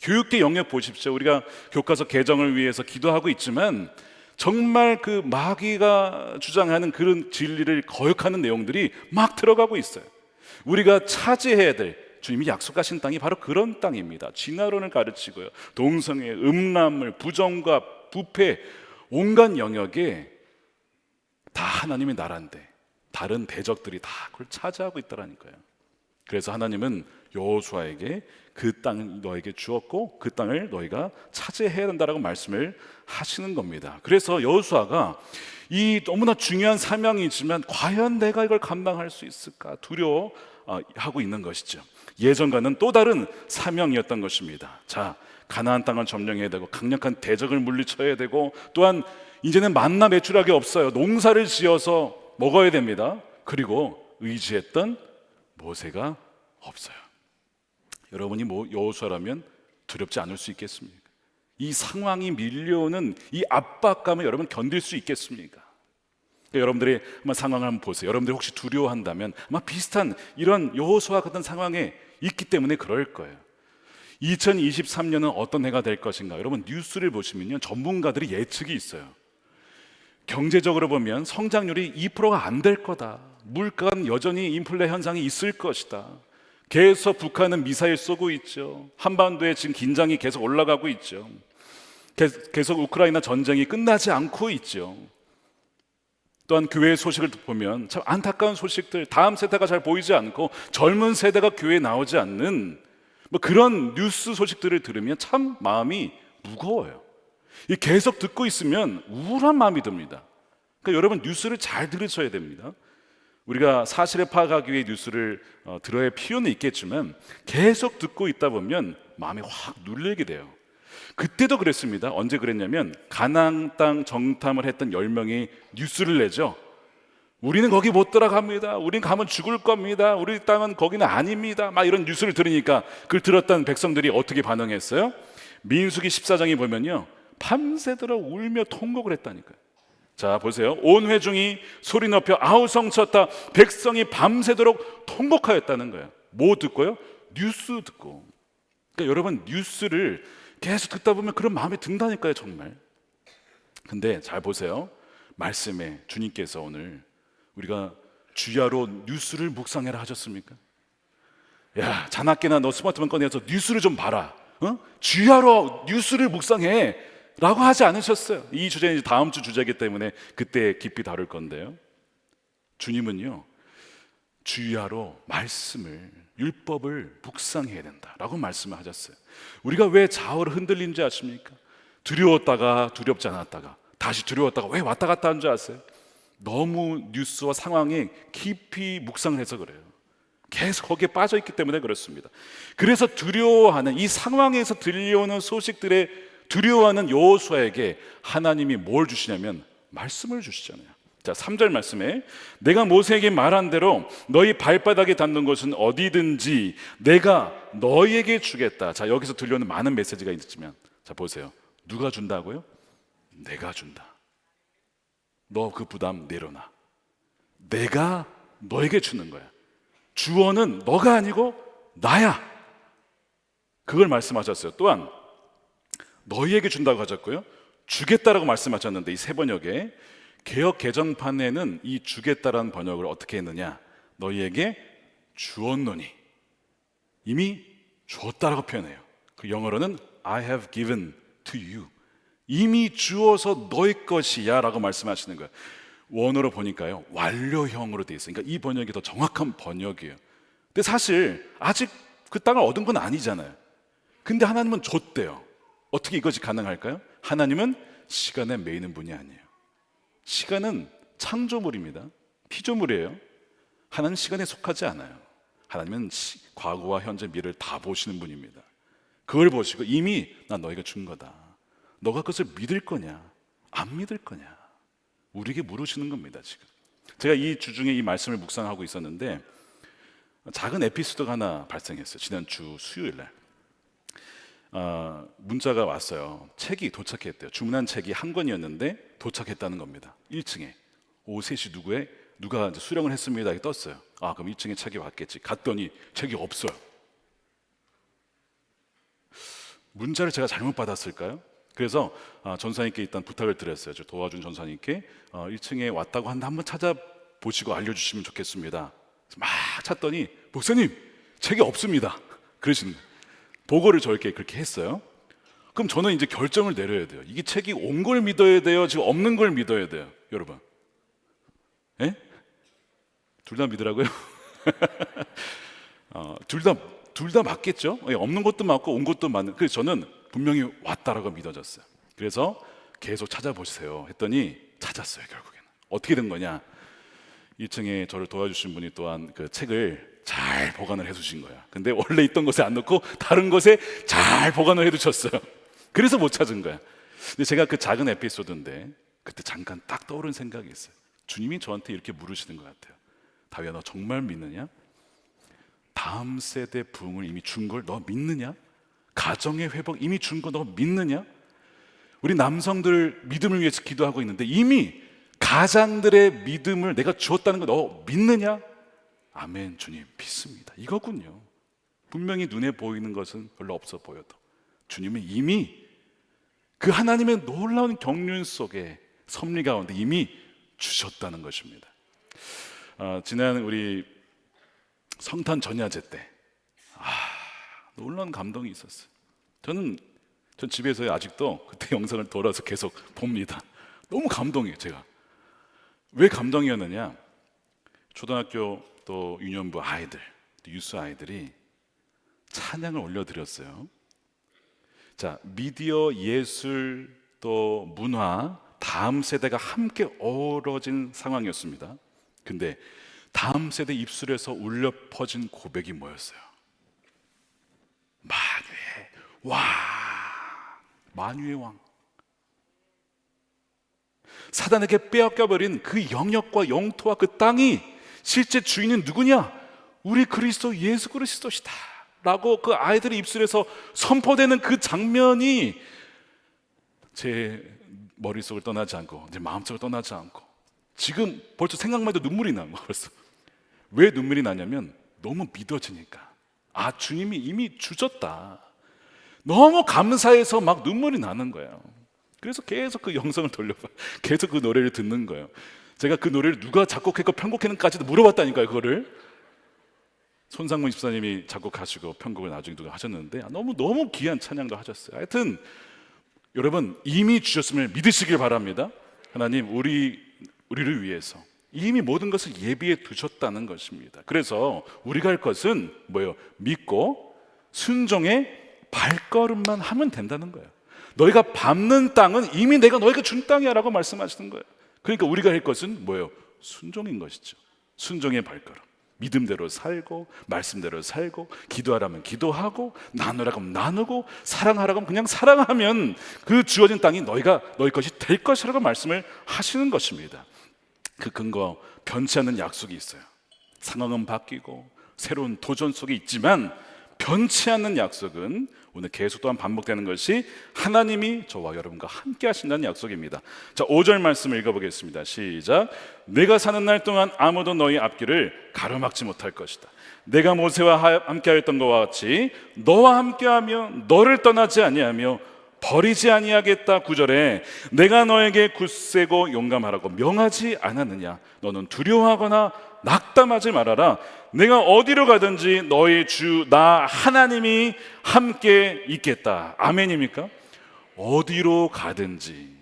교육계 영역 보십시오. 우리가 교과서 개정을 위해서 기도하고 있지만 정말 그 마귀가 주장하는 그런 진리를 거역하는 내용들이 막 들어가고 있어요. 우리가 차지해야 될, 주님이 약속하신 땅이 바로 그런 땅입니다. 진화론을 가르치고요, 동성애, 음란물, 부정과 부패, 온갖 영역에 다 하나님의 나라인데 다른 대적들이 다 그걸 차지하고 있다라니까요. 그래서 하나님은 여호수아에게 그 땅을 너에게 주었고 그 땅을 너희가 차지해야 된다라고 말씀을 하시는 겁니다. 그래서 여호수아가 이 너무나 중요한 사명이지만 과연 내가 이걸 감당할 수 있을까 두려워하고 있는 것이죠. 예전과는 또 다른 사명이었던 것입니다. 자, 가나안 땅을 점령해야 되고 강력한 대적을 물리쳐야 되고 또한 이제는 만나 매출하기 없어요. 농사를 지어서 먹어야 됩니다. 그리고 의지했던 모세가 없어요. 여러분이 여호수아라면 두렵지 않을 수 있겠습니까? 이 상황이 밀려오는 이 압박감을 여러분 견딜 수 있겠습니까? 여러분들의 한번 상황을 한번 보세요. 여러분들이 혹시 두려워한다면 아마 비슷한 이런 여호수아 같은 상황에 있기 때문에 그럴 거예요. 2023년은 어떤 해가 될 것인가? 여러분 뉴스를 보시면요, 전문가들이 예측이 있어요. 경제적으로 보면 성장률이 2%가 안 될 거다. 물가는 여전히 인플레 현상이 있을 것이다. 계속 북한은 미사일 쏘고 있죠. 한반도에 지금 긴장이 계속 올라가고 있죠. 계속 우크라이나 전쟁이 끝나지 않고 있죠. 또한 교회 소식을 보면 참 안타까운 소식들, 다음 세대가 잘 보이지 않고 젊은 세대가 교회에 나오지 않는 뭐 그런 뉴스 소식들을 들으면 참 마음이 무거워요. 계속 듣고 있으면 우울한 마음이 듭니다. 그러니까 여러분 뉴스를 잘 들으셔야 됩니다. 우리가 사실을 파악하기 위해 뉴스를 들어야 할 필요는 있겠지만 계속 듣고 있다 보면 마음이 확 눌리게 돼요. 그때도 그랬습니다. 언제 그랬냐면 가나안 땅 정탐을 했던 10명이 뉴스를 내죠. 우리는 거기 못 들어갑니다. 우리는 가면 죽을 겁니다. 우리 땅은 거기는 아닙니다. 막 이런 뉴스를 들으니까 그걸 들었던 백성들이 어떻게 반응했어요? 민수기 14장에 보면요, 밤새도록 울며 통곡을 했다니까요. 자 보세요. 온 회중이 소리 높여 아우성 쳤다. 백성이 밤새도록 통곡하였다는 거예요. 뭐 듣고요? 뉴스 듣고. 그러니까 여러분 뉴스를 계속 듣다 보면 그런 마음이 든다니까요, 정말. 근데 잘 보세요. 말씀에 주님께서 오늘 우리가 주야로 뉴스를 묵상해라 하셨습니까? 야, 자나깨나 너 스마트폰 꺼내서 뉴스를 좀 봐라. 주야로 뉴스를 묵상해 라고 하지 않으셨어요. 이 주제는 이제 다음 주 주제이기 때문에 그때 깊이 다룰 건데요, 주님은요 주야로 말씀을, 율법을 묵상해야 된다라고 말씀을 하셨어요. 우리가 왜 좌우로 흔들린지 아십니까? 두려웠다가 두렵지 않았다가 다시 두려웠다가 왜 왔다 갔다 하는 줄 아세요? 너무 뉴스와 상황에 깊이 묵상을 해서 그래요. 계속 거기에 빠져있기 때문에 그렇습니다. 그래서 두려워하는 이 상황에서 들려오는 소식들에 두려워하는 여호수아에게 하나님이 뭘 주시냐면 말씀을 주시잖아요. 자, 3절 말씀에 내가 모세에게 말한 대로 너희 발바닥에 닿는 곳은 어디든지 내가 너희에게 주겠다. 자, 여기서 들려오는 많은 메시지가 있지만 자 보세요. 누가 준다고요? 내가 준다. 너 그 부담 내려놔. 내가 너에게 주는 거야. 주어는 너가 아니고 나야. 그걸 말씀하셨어요. 또한 너희에게 준다고 하셨고요, 주겠다라고 말씀하셨는데 이 세 번역에 개역 개정판에는 이 주겠다라는 번역을 어떻게 했느냐, 너희에게 주었노니, 이미 주었다라고 표현해요. 그 영어로는 I have given to you, 이미 주어서 너희 것이야 라고 말씀하시는 거예요. 원어로 보니까요 완료형으로 돼 있어요. 그러니까 이 번역이 더 정확한 번역이에요. 근데 사실 아직 그 땅을 얻은 건 아니잖아요. 근데 하나님은 줬대요. 어떻게 이것이 가능할까요? 하나님은 시간에 매이는 분이 아니에요. 시간은 창조물입니다. 피조물이에요. 하나는 시간에 속하지 않아요. 하나님은 과거와 현재 미래를 다 보시는 분입니다. 그걸 보시고 이미 난 너희가 준 거다. 너가 그것을 믿을 거냐 안 믿을 거냐 우리에게 물으시는 겁니다. 지금 제가 이 주 중에 이 말씀을 묵상하고 있었는데 작은 에피소드가 하나 발생했어요. 지난주 수요일날 문자가 왔어요. 책이 도착했대요. 주문한 책이 한 권이었는데 도착했다는 겁니다. 1층에 오후 3시 누가 이제 수령을 했습니다. 이렇게 떴어요. 그럼 1층에 책이 왔겠지. 갔더니 책이 없어요. 문자를 제가 잘못 받았을까요? 그래서 전사님께 일단 부탁을 드렸어요. 저 도와준 전사님께 1층에 왔다고 하는데 한번 찾아보시고 알려주시면 좋겠습니다. 막 찾더니 목사님 책이 없습니다. 그러시는 거예요. 보고를 저에게 그렇게 했어요. 그럼 저는 이제 결정을 내려야 돼요. 이게 책이 온 걸 믿어야 돼요? 지금 없는 걸 믿어야 돼요? 여러분, 예? 둘 다 믿으라고요? 둘 다 맞겠죠? 없는 것도 맞고 온 것도 맞는. 그래서 저는 분명히 왔다라고 믿어졌어요. 그래서 계속 찾아보세요 했더니 찾았어요. 결국에는 어떻게 된 거냐? 1층에 저를 도와주신 분이 또한 그 책을 잘 보관을 해두신 거야. 근데 원래 있던 곳에 안 넣고 다른 곳에 잘 보관을 해두셨어요. 그래서 못 찾은 거야. 근데 제가 그 작은 에피소드인데 그때 잠깐 딱 떠오른 생각이 있어요. 주님이 저한테 이렇게 물으시는 것 같아요. 다윗아, 너 정말 믿느냐? 다음 세대 부흥을 이미 준 걸 너 믿느냐? 가정의 회복 이미 준 거 너 믿느냐? 우리 남성들 믿음을 위해서 기도하고 있는데 이미 가장들의 믿음을 내가 주었다는 거 너 믿느냐? 아멘, 주님 믿습니다. 이거군요. 분명히 눈에 보이는 것은 별로 없어 보여도 주님은 이미 그 하나님의 놀라운 경륜 속에 섭리 가운데 이미 주셨다는 것입니다. 지난 우리 성탄 전야제 때 놀라운 감동이 있었어요. 전 집에서 아직도 그때 영상을 돌아서 계속 봅니다. 너무 감동이에요. 제가 왜 감동이었느냐? 초등학교 또 유년부 아이들, 유스 아이들이 찬양을 올려드렸어요. 자, 미디어, 예술, 또 문화 다음 세대가 함께 어우러진 상황이었습니다. 근데 다음 세대 입술에서 울려 퍼진 고백이 뭐였어요? 만유의 왕, 만유의 왕. 사단에게 빼앗겨버린 그 영역과 영토와 그 땅이 실제 주인은 누구냐? 우리 그리스도 예수 그리스도시다 라고 그 아이들의 입술에서 선포되는 그 장면이 제 머릿속을 떠나지 않고 제 마음속을 떠나지 않고 지금 벌써 생각만 해도 눈물이 나는 거예요. 벌써. 왜 눈물이 나냐면 너무 믿어지니까 주님이 이미 주셨다. 너무 감사해서 막 눈물이 나는 거예요. 그래서 계속 그 영상을 돌려봐. 계속 그 노래를 듣는 거예요. 제가 그 노래를 누가 작곡했고 편곡했는지까지도 물어봤다니까요. 그거를 손상문 집사님이 작곡하시고 편곡을 나중에 누가 하셨는데 너무 귀한 찬양도 하셨어요. 하여튼 여러분 이미 주셨음을 믿으시길 바랍니다. 하나님 우리를 위해서 이미 모든 것을 예비해 두셨다는 것입니다. 그래서 우리가 할 것은 뭐예요? 믿고 순종의 발걸음만 하면 된다는 거예요. 너희가 밟는 땅은 이미 내가 너희가 준 땅이야 라고 말씀하시는 거예요. 그러니까 우리가 할 것은 뭐예요? 순종인 것이죠. 순종의 발걸음. 믿음대로 살고 말씀대로 살고 기도하라면 기도하고 나누라고 하면 나누고 사랑하라고 하면 그냥 사랑하면 그 주어진 땅이 너희 것이 될 것이라고 말씀을 하시는 것입니다. 그 근거 변치 않는 약속이 있어요. 상황은 바뀌고 새로운 도전 속에 있지만 변치 않는 약속은 오늘 계속 또한 반복되는 것이 하나님이 저와 여러분과 함께 하신다는 약속입니다. 자, 5절 말씀을 읽어보겠습니다. 시작. 내가 사는 날 동안 아무도 너희 앞길을 가로막지 못할 것이다. 내가 모세와 함께하였던 것과 같이 너와 함께하며 너를 떠나지 아니하며 버리지 아니하겠다. 9절에 내가 너에게 굳세고 용감하라고 명하지 않았느냐? 너는 두려워하거나 낙담하지 말아라. 내가 어디로 가든지 너희 주 나 하나님이 함께 있겠다. 아멘입니까? 어디로 가든지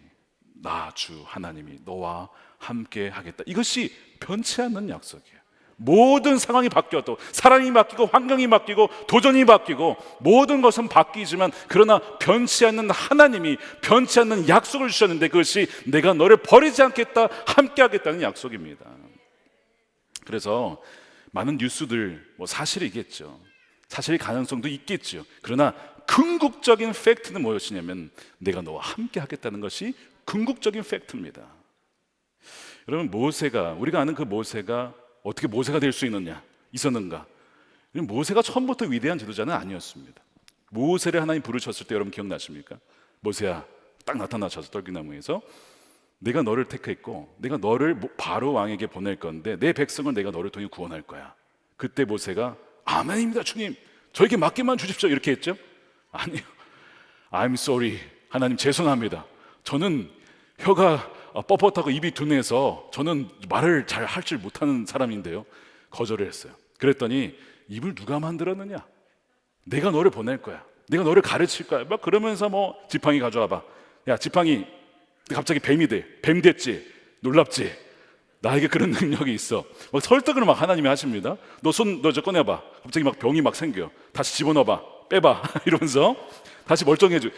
나 주 하나님이 너와 함께 하겠다. 이것이 변치 않는 약속이에요. 모든 상황이 바뀌어도 사람이 바뀌고 환경이 바뀌고 도전이 바뀌고 모든 것은 바뀌지만 그러나 변치 않는 하나님이 변치 않는 약속을 주셨는데 그것이 내가 너를 버리지 않겠다 함께 하겠다는 약속입니다. 그래서 많은 뉴스들 뭐 사실이겠죠. 사실의 가능성도 있겠죠. 그러나 궁극적인 팩트는 무엇이냐면 내가 너와 함께 하겠다는 것이 궁극적인 팩트입니다. 여러분, 모세가, 우리가 아는 그 모세가 어떻게 모세가 될 수 있었는가? 모세가 처음부터 위대한 지도자는 아니었습니다. 모세를 하나님 부르셨을 때 여러분 기억나십니까? 모세야, 딱 나타나셔서 떨기나무에서 내가 너를 택했고 내가 너를 바로 왕에게 보낼 건데 내 백성을 내가 너를 통해 구원할 거야. 그때 모세가 아멘입니다 주님, 저에게 맡기만 주십시오 이렇게 했죠? 아니요. I'm sorry, 하나님 죄송합니다. 저는 혀가 뻣뻣하고 입이 둔해서 저는 말을 잘 할 줄 못하는 사람인데요. 거절을 했어요. 그랬더니 입을 누가 만들었느냐? 내가 너를 보낼 거야. 내가 너를 가르칠 거야. 막 그러면서 뭐 지팡이 가져와 봐. 야, 지팡이 갑자기 뱀이 돼. 뱀 됐지? 놀랍지? 나에게 그런 능력이 있어. 막 설득을 막 하나님이 하십니다. 너 저 꺼내봐. 갑자기 막 병이 막 생겨. 다시 집어넣어봐. 빼봐. 이러면서 다시 멀쩡해져.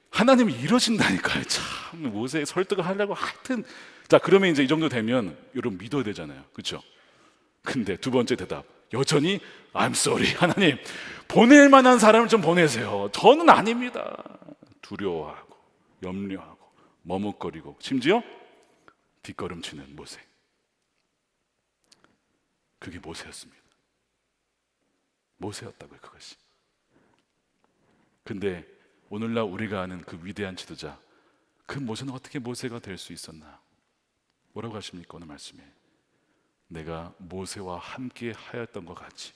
하나님이 이러신다니까요. 참 모세 설득을 하려고 하여튼. 자, 그러면 이제 이 정도 되면 여러분 믿어야 되잖아요. 그렇죠? 근데 두 번째 대답, 여전히 I'm sorry, 하나님 보낼 만한 사람을 좀 보내세요. 저는 아닙니다. 두려워하고 염려하고 머뭇거리고 심지어 뒷걸음치는 모세. 그게 모세였습니다. 모세였다고요, 그것이. 근데 오늘날 우리가 아는 그 위대한 지도자, 그 모세는 어떻게 모세가 될 수 있었나? 뭐라고 하십니까, 오늘 말씀에? 내가 모세와 함께 하였던 것 같이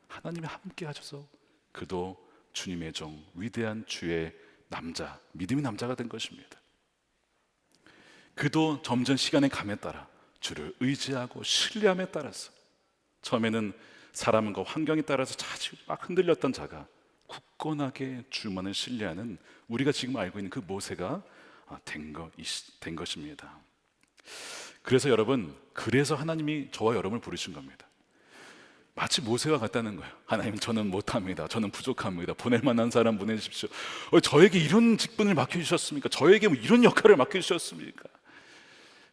하나님이 함께 하셔서 그도 주님의 종, 위대한 주의 남자, 믿음의 남자가 된 것입니다. 그도 점점 시간의 감에 따라 주를 의지하고 신뢰함에 따라서, 처음에는 사람과 환경에 따라서 자주 막 흔들렸던 자가 굳건하게 주만을 신뢰하는, 우리가 지금 알고 있는 그 모세가 된 것입니다. 그래서 여러분, 그래서 하나님이 저와 여러분을 부르신 겁니다. 마치 모세와 같다는 거예요. 하나님, 저는 못합니다. 저는 부족합니다. 보낼 만한 사람 보내주십시오. 저에게 이런 직분을 맡겨주셨습니까? 저에게 뭐 이런 역할을 맡겨주셨습니까?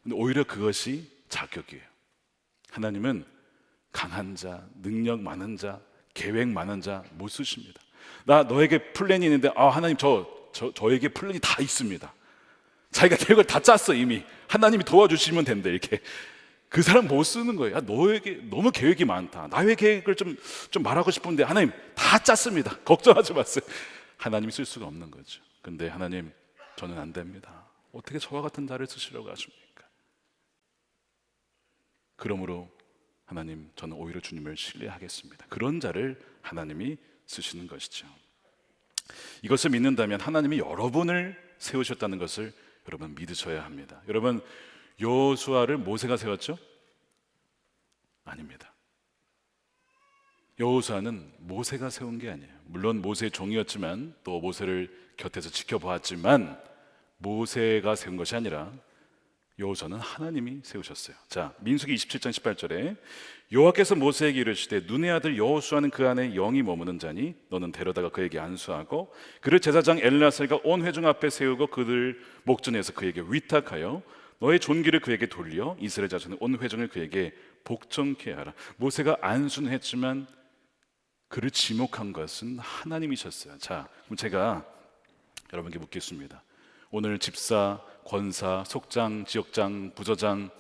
근데 오히려 그것이 자격이에요. 하나님은 강한 자, 능력 많은 자, 계획 많은 자 못 쓰십니다. 나 너에게 플랜이 있는데 하나님 저에게 플랜이 다 있습니다. 자기가 계획을 다 짰어 이미. 하나님이 도와주시면 된대 이렇게. 그 사람 못 쓰는 거예요. 너에게 너무 계획이 많다. 나의 계획을 좀 말하고 싶은데 하나님 다 짰습니다. 걱정하지 마세요. 하나님이 쓸 수가 없는 거죠. 근데 하나님, 저는 안 됩니다. 어떻게 저와 같은 자를 쓰시려고 하십니까? 그러므로 하나님, 저는 오히려 주님을 신뢰하겠습니다. 그런 자를 하나님이 쓰시는 것이죠. 이것을 믿는다면 하나님이 여러분을 세우셨다는 것을 여러분 믿으셔야 합니다. 여러분, 여호수아를 모세가 세웠죠? 아닙니다. 여호수아는 모세가 세운 게 아니에요. 물론 모세의 종이었지만, 또 모세를 곁에서 지켜보았지만, 모세가 세운 것이 아니라 여호수아는 하나님이 세우셨어요. 자, 민수기 27장 18절에 여호와께서 모세에게 이르시되 눈의 아들 여호수아는 그 안에 영이 머무는 자니 너는 데려다가 그에게 안수하고 그를 제사장 엘르야살과 온 회중 앞에 세우고 그들 목전에서 그에게 위탁하여 너의 존귀를 그에게 돌려 이스라엘 자손의 온 회중을 그에게 복종케 하라. 모세가 안수는 했지만 그를 지목한 것은 하나님이셨어요. 자, 그럼 제가 여러분께 묻겠습니다. 오늘 집사, 권사, 속장, 지역장, 부서장,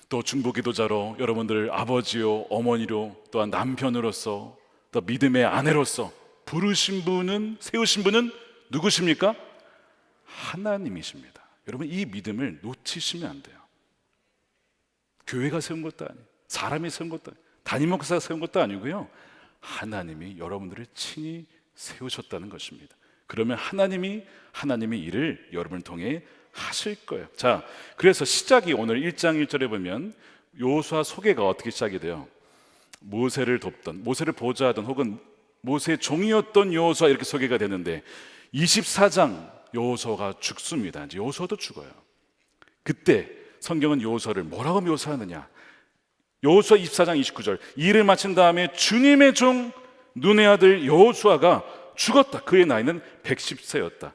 또 중보기도자로 여러분들 아버지요, 어머니로, 또한 남편으로서, 또 믿음의 아내로서 부르신 분은, 세우신 분은 누구십니까? 하나님이십니다. 여러분, 이 믿음을 놓치시면 안 돼요. 교회가 세운 것도 아니에요. 사람이 세운 것도 아니에요. 담임 목사가 세운 것도 아니고요. 하나님이 여러분들을 친히 세우셨다는 것입니다. 그러면 하나님이 일을 여러분을 통해 하실 거예요. 자, 그래서 시작이 오늘 1장 1절에 보면 여호수아 소개가 어떻게 시작이 돼요? 모세를 돕던, 모세를 보좌하던, 혹은 모세의 종이었던 여호수아, 이렇게 소개가 되는데 24장 여호수아가 죽습니다. 이제 여호수아도 죽어요. 그때 성경은 여호수아를 뭐라고 묘사하느냐? 여호수아 24장 29절, 이 일을 마친 다음에 주님의 종 눈의 아들 여호수아가 죽었다. 그의 나이는 110세였다.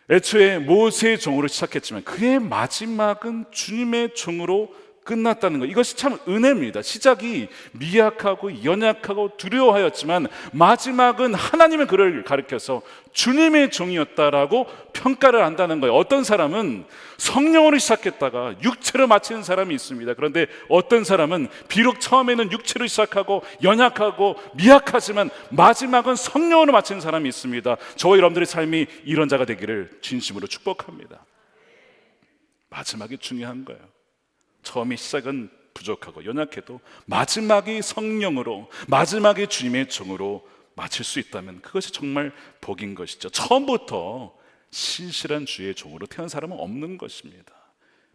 애초에 모세의 종으로 시작했지만 그의 마지막은 주님의 종으로 끝났다는 것, 이것이 참 은혜입니다. 시작이 미약하고 연약하고 두려워하였지만 마지막은 하나님의 그를 가르쳐서 주님의 종이었다라고 평가를 한다는 거예요. 어떤 사람은 성령으로 시작했다가 육체로 마치는 사람이 있습니다. 그런데 어떤 사람은 비록 처음에는 육체로 시작하고 연약하고 미약하지만 마지막은 성령으로 마치는 사람이 있습니다. 저와 여러분들의 삶이 이런 자가 되기를 진심으로 축복합니다. 마지막이 중요한 거예요. 처음의 시작은 부족하고 연약해도 마지막이 성령으로, 마지막이 주님의 종으로 마칠 수 있다면 그것이 정말 복인 것이죠. 처음부터 신실한 주의 종으로 태어난 사람은 없는 것입니다.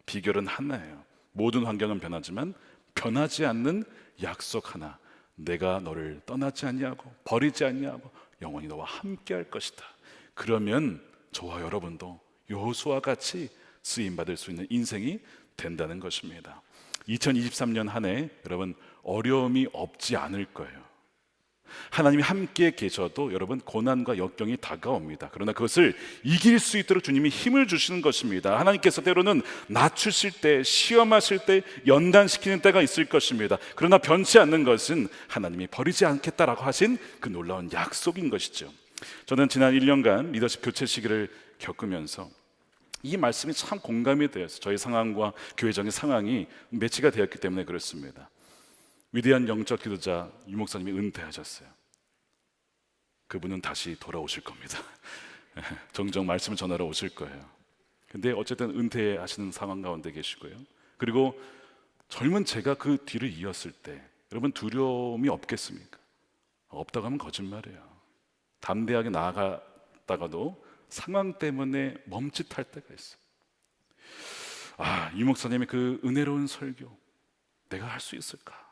비결은 하나예요. 모든 환경은 변하지만 변하지 않는 약속 하나, 내가 너를 떠나지 아니하고 버리지 아니하고 영원히 너와 함께 할 것이다. 그러면 저와 여러분도 여호수아와 같이 쓰임받을 수 있는 인생이 된다는 것입니다. 2023년 한 해 여러분 어려움이 없지 않을 거예요. 하나님이 함께 계셔도 여러분 고난과 역경이 다가옵니다. 그러나 그것을 이길 수 있도록 주님이 힘을 주시는 것입니다. 하나님께서 때로는 낮추실 때, 시험하실 때, 연단시키는 때가 있을 것입니다. 그러나 변치 않는 것은 하나님이 버리지 않겠다라고 하신 그 놀라운 약속인 것이죠. 저는 지난 1년간 리더십 교체 시기를 겪으면서 이 말씀이 참 공감이 되어서 저희 상황과 교회적인 상황이 매치가 되었기 때문에 그렇습니다. 위대한 영적 기도자 유 목사님이 은퇴하셨어요. 그분은 다시 돌아오실 겁니다. 종종 말씀을 전하러 오실 거예요. 근데 어쨌든 은퇴하시는 상황 가운데 계시고요. 그리고 젊은 제가 그 뒤를 이었을 때 여러분 두려움이 없겠습니까? 없다고 하면 거짓말이에요. 담대하게 나아갔다가도 상황 때문에 멈칫할 때가 있어요. 유 목사님의 그 은혜로운 설교 내가 할 수 있을까?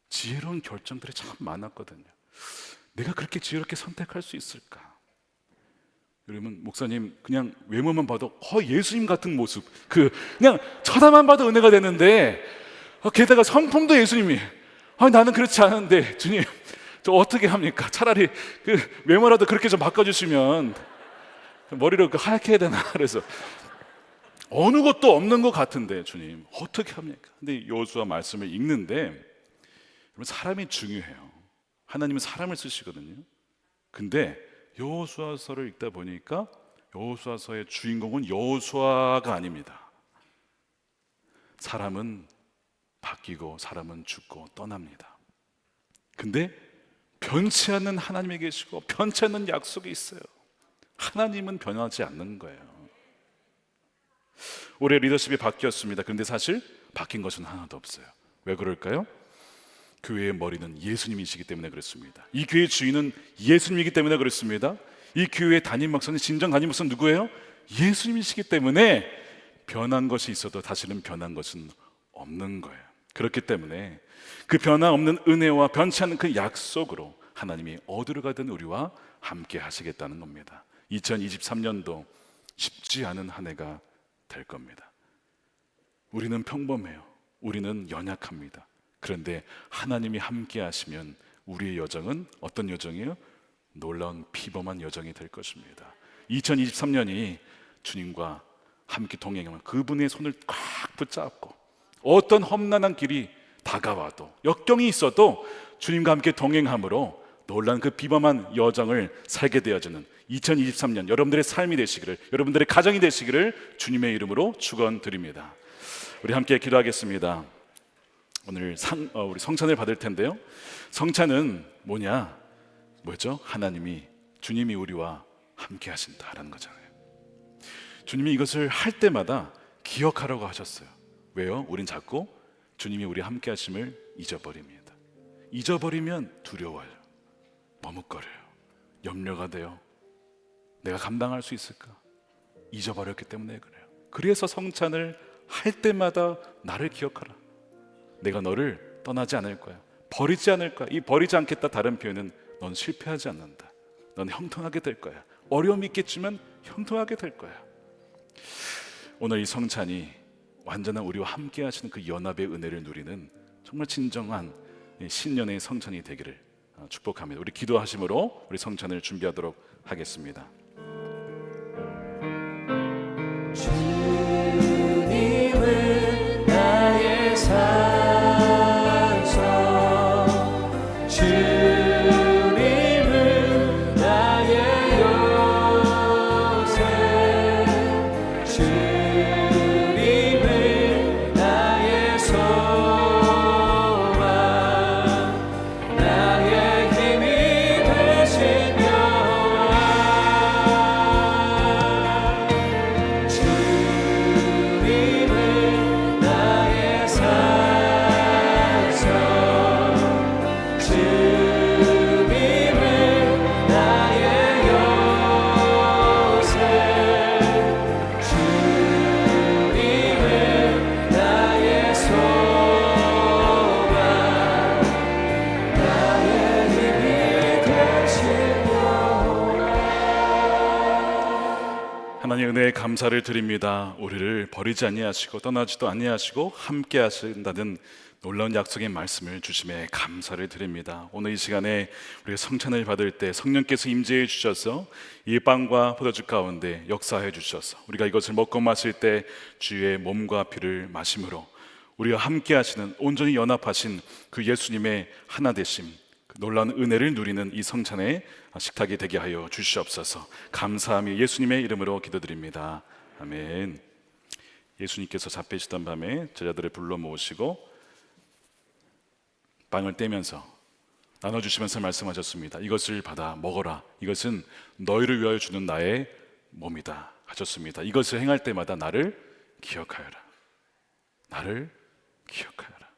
지혜로운 결정들이 참 많았거든요. 내가 그렇게 지혜롭게 선택할 수 있을까? 여러분 목사님 그냥 외모만 봐도 예수님 같은 모습, 그냥 쳐다만 봐도 은혜가 되는데 게다가 성품도 예수님이 나는 그렇지 않은데 주님 저 어떻게 합니까? 차라리 그 외모라도 그렇게 좀 바꿔주시면 머리를 하얗게 해야 되나? 그래서 어느 것도 없는 것 같은데 주님 어떻게 합니까? 근데 여호수아 말씀을 읽는데 여러분 사람이 중요해요. 하나님은 사람을 쓰시거든요. 근데 여호수아서를 읽다 보니까 여호수아서의 주인공은 여호수아가 아닙니다. 사람은 바뀌고 사람은 죽고 떠납니다. 근데 변치 않는 하나님이 계시고 변치 않는 약속이 있어요. 하나님은 변하지 않는 거예요. 올해 리더십이 바뀌었습니다. 그런데 사실 바뀐 것은 하나도 없어요. 왜 그럴까요? 교회의 머리는 예수님이시기 때문에 그렇습니다. 이 교회의 주인은 예수님이기 때문에 그렇습니다. 이 교회의 담임 목사는 진정 담임 목사는 누구예요? 예수님이시기 때문에 변한 것이 있어도 사실은 변한 것은 없는 거예요. 그렇기 때문에 그 변함없는 은혜와 변치 않는 그 약속으로 하나님이 어디로 가든 우리와 함께 하시겠다는 겁니다. 2023년도 쉽지 않은 한 해가 될 겁니다. 우리는 평범해요. 우리는 연약합니다. 그런데 하나님이 함께 하시면 우리의 여정은 어떤 여정이에요? 놀라운 비범한 여정이 될 것입니다. 2023년이 주님과 함께 동행하면 그분의 손을 꽉 붙잡고 어떤 험난한 길이 다가와도 역경이 있어도 주님과 함께 동행함으로 놀란 그 비범한 여정을 살게 되어지는 2023년 여러분들의 삶이 되시기를, 여러분들의 가정이 되시기를 주님의 이름으로 축원드립니다. 우리 함께 기도하겠습니다. 오늘 우리 성찬을 받을 텐데요. 성찬은 뭐죠? 주님이 우리와 함께 하신다라는 거잖아요. 주님이 이것을 할 때마다 기억하라고 하셨어요. 왜요? 우린 자꾸 주님이 우리 함께 하심을 잊어버립니다. 잊어버리면 두려워요. 머뭇거려요. 염려가 돼요. 내가 감당할 수 있을까? 잊어버렸기 때문에 그래요. 그래서 성찬을 할 때마다 나를 기억하라. 내가 너를 떠나지 않을 거야. 버리지 않을 거야. 이 버리지 않겠다 다른 표현은 넌 실패하지 않는다. 넌 형통하게 될 거야. 어려움이 있겠지만 형통하게 될 거야. 오늘 이 성찬이 완전한 우리와 함께 하시는 그 연합의 은혜를 누리는 정말 진정한 신년의 성찬이 되기를 축복합니다. 우리 기도하심으로 우리 성찬을 준비하도록 하겠습니다.
주님을
감사를 드립니다. 우리를 버리지 아니하시고 떠나지도 아니하시고 함께 하신다는 놀라운 약속의 말씀을 주심에 감사를 드립니다. 오늘 이 시간에 우리가 성찬을 받을 때 성령께서 임재해 주셔서 이 빵과 포도주 가운데 역사해 주셔서 우리가 이것을 먹고 마실 때 주의 몸과 피를 마심으로 우리와 함께 하시는 온전히 연합하신 그 예수님의 하나 되심, 그 놀라운 은혜를 누리는 이 성찬의 식탁이 되게 하여 주시옵소서. 감사하며 예수님의 이름으로 기도드립니다. 아멘. 예수님께서 잡히시던 밤에 제자들을 불러 모으시고 빵을 떼면서 나눠주시면서 말씀하셨습니다. 이것을 받아 먹어라. 이것은 너희를 위하여 주는 나의 몸이다 하셨습니다. 이것을 행할 때마다 나를 기억하여라. 나를 기억하여라.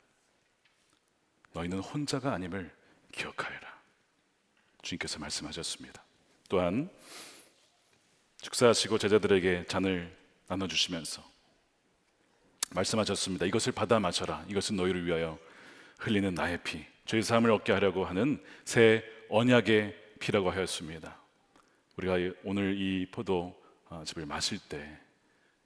너희는 혼자가 아님을 기억하여라. 주님께서 말씀하셨습니다. 또한 축사하시고 제자들에게 잔을 나눠주시면서 말씀하셨습니다. 이것을 받아 마셔라. 이것은 너희를 위하여 흘리는 나의 피, 죄 사함을 얻게 하려고 하는 새 언약의 피라고 하였습니다. 우리가 오늘 이 포도즙을 마실 때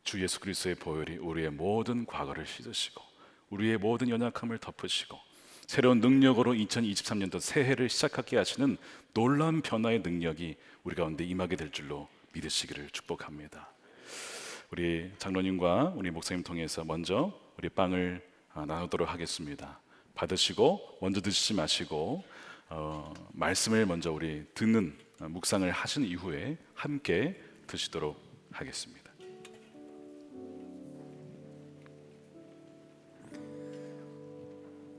주 예수 그리스도의 보혈이 우리의 모든 과거를 씻으시고 우리의 모든 연약함을 덮으시고 새로운 능력으로 2023년도 새해를 시작하게 하시는 놀라운 변화의 능력이 우리 가운데 임하게 될 줄로 믿으시기를 축복합니다. 우리 장로님과 우리 목사님 통해서 먼저 우리 빵을 나누도록 하겠습니다. 받으시고 먼저 드시지 마시고 말씀을 먼저 우리 듣는 묵상을 하신 이후에 함께 드시도록 하겠습니다.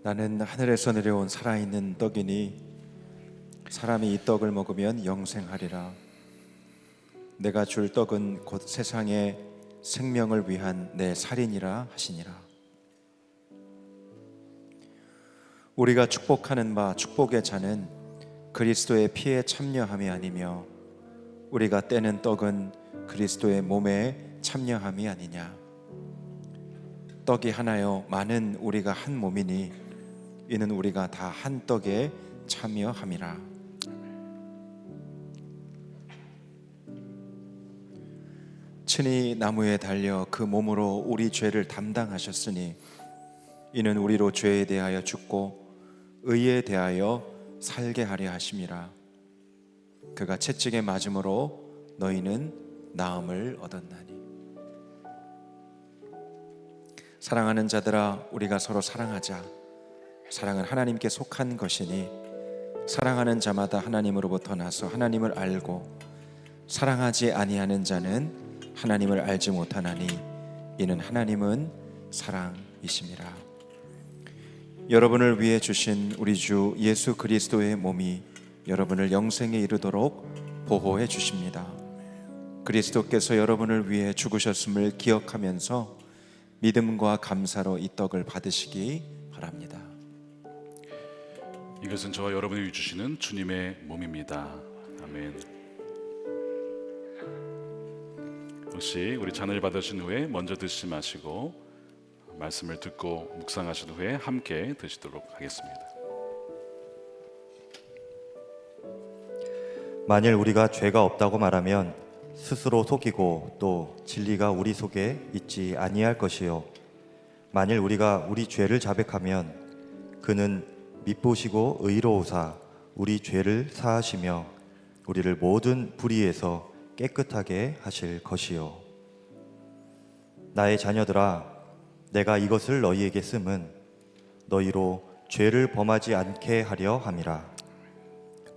나는 하늘에서 내려온 살아있는 떡이니 사람이 이 떡을 먹으면 영생하리라. 내가 줄 떡은 곧 세상의 생명을 위한 내 살이니라 하시니라. 우리가 축복하는 바 축복의 잔은 그리스도의 피에 참여함이 아니며 우리가 떼는 떡은 그리스도의 몸에 참여함이 아니냐. 떡이 하나요 많은 우리가 한 몸이니 이는 우리가 다 한 떡에 참여함이라. 친히 나무에 달려 그 몸으로 우리 죄를 담당하셨으니 이는 우리로 죄에 대하여 죽고 의에 대하여 살게 하려 하심이라. 그가 채찍에 맞음으로 너희는 나음을 얻었나니. 사랑하는 자들아, 우리가 서로 사랑하자. 사랑은 하나님께 속한 것이니 사랑하는 자마다 하나님으로부터 나서 하나님을 알고 사랑하지 아니하는 자는 하나님을 알지 못하나니 이는 하나님은 사랑이심이라. 여러분을 위해 주신 우리 주 예수 그리스도의 몸이 여러분을 영생에 이르도록 보호해 주십니다. 그리스도께서 여러분을 위해 죽으셨음을 기억하면서 믿음과 감사로 이 떡을 받으시기 바랍니다.
이것은 저와 여러분이 주시는 주님의 몸입니다. 아멘. 혹시 우리 잔을 받으신 후에 먼저 드시지 마시고 말씀을 듣고 묵상하신 후에 함께 드시도록 하겠습니다.
만일 우리가 죄가 없다고 말하면 스스로 속이고 또 진리가 우리 속에 있지 아니할 것이요 만일 우리가 우리 죄를 자백하면 그는 미쁘시고 의로우사 우리 죄를 사하시며 우리를 모든 불의에서 깨끗하게 하실 것이요. 나의 자녀들아, 내가 이것을 너희에게 씀은 너희로 죄를 범하지 않게 하려 함이라.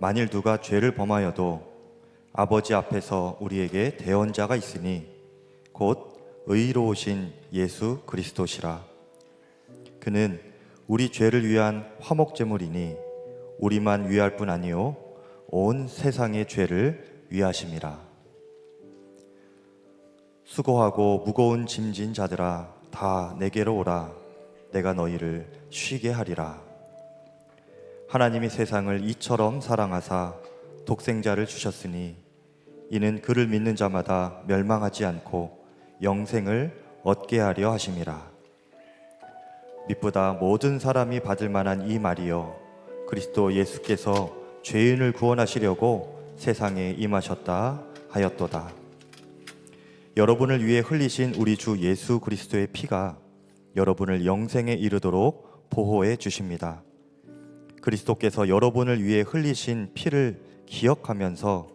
만일 누가 죄를 범하여도 아버지 앞에서 우리에게 대언자가 있으니 곧 의로우신 예수 그리스도시라. 그는 우리 죄를 위한 화목제물이니 우리만 위할 뿐 아니요 온 세상의 죄를 위하심이라. 수고하고 무거운 짐진 자들아 다 내게로 오라. 내가 너희를 쉬게 하리라. 하나님이 세상을 이처럼 사랑하사 독생자를 주셨으니 이는 그를 믿는 자마다 멸망하지 않고 영생을 얻게 하려 하심이라. 미쁘다 모든 사람이 받을 만한 이 말이여 그리스도 예수께서 죄인을 구원하시려고 세상에 임하셨다 하였도다. 여러분을 위해 흘리신 우리 주 예수 그리스도의 피가 여러분을 영생에 이르도록 보호해 주십니다. 그리스도께서 여러분을 위해 흘리신 피를 기억하면서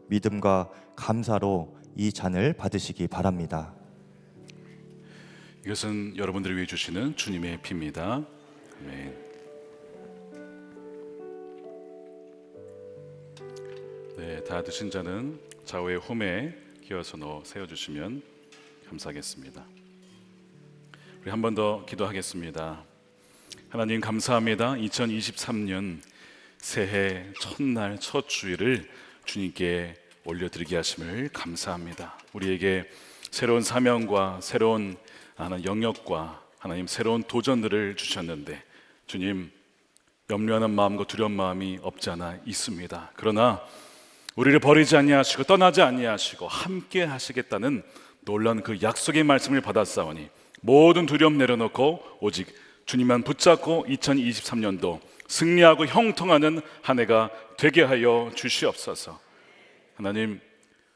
믿음과 감사로 이 잔을 받으시기 바랍니다.
이것은 여러분들을 위해 주시는 주님의 피입니다. 아멘. 네, 다 드신 자는 좌우의 홈에 끼워서 세워주시면 감사하겠습니다. 우리 한 번 더 기도하겠습니다. 하나님 감사합니다. 2023년 새해 첫날 첫 주일을 주님께 올려드리게 하심을 감사합니다. 우리에게 새로운 사명과 새로운 영역과 하나님 새로운 도전들을 주셨는데 주님 염려하는 마음과 두려운 마음이 없지 않아 있습니다. 그러나 우리를 버리지 아니하시고 떠나지 아니하시고 함께 하시겠다는 놀라운 그 약속의 말씀을 받았사오니 모든 두려움 내려놓고 오직 주님만 붙잡고 2023년도 승리하고 형통하는 한 해가 되게 하여 주시옵소서. 하나님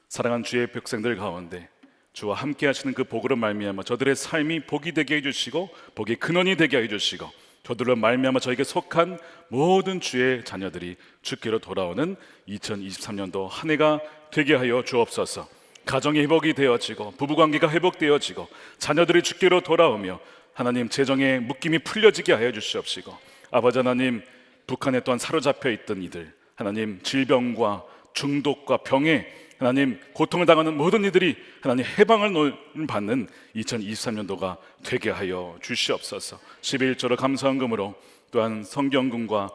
사랑하는 주의 백성들 가운데 주와 함께 하시는 그 복으로 말미암아 저들의 삶이 복이 되게 해주시고 복의 근원이 되게 해주시고 저들로 말미암아 저에게 속한 모든 주의 자녀들이 주께로 돌아오는 2023년도 한 해가 되게 하여 주옵소서. 가정이 회복이 되어지고 부부관계가 회복되어지고 자녀들이 주께로 돌아오며 하나님 재정의 묶임이 풀려지게 하여 주시옵시고 아버지 하나님 북한에 또한 사로잡혀 있던 이들 하나님 질병과 중독과 병에 하나님 고통을 당하는 모든 이들이 하나님 해방을 받는 2023년도가 되게 하여 주시옵소서. 11조로 감사헌금으로 또한 성경금과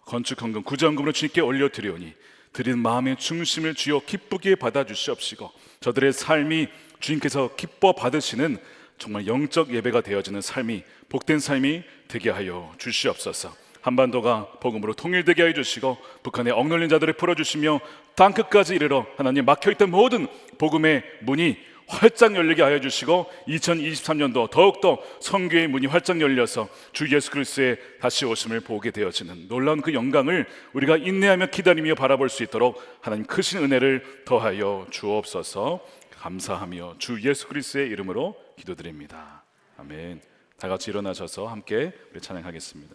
건축헌금 구제헌금으로 주님께 올려드리오니 드린 마음의 중심을 주여 기쁘게 받아주시옵시고 저들의 삶이 주님께서 기뻐 받으시는 정말 영적 예배가 되어지는 삶이 복된 삶이 되게 하여 주시옵소서. 한반도가 복음으로 통일되게 하여 주시고 북한의 억눌린 자들을 풀어주시며 땅끝까지 이르러 하나님 막혀있던 모든 복음의 문이 활짝 열리게 하여 주시고 2023년도 더욱더 선교의 문이 활짝 열려서 주 예수 그리스도의 다시 오심을 보게 되어지는 놀라운 그 영광을 우리가 인내하며 기다리며 바라볼 수 있도록 하나님 크신 은혜를 더하여 주옵소서. 감사하며 주 예수 그리스도의 이름으로 기도드립니다. 아멘. 다 같이 일어나셔서 함께 우리 찬양하겠습니다.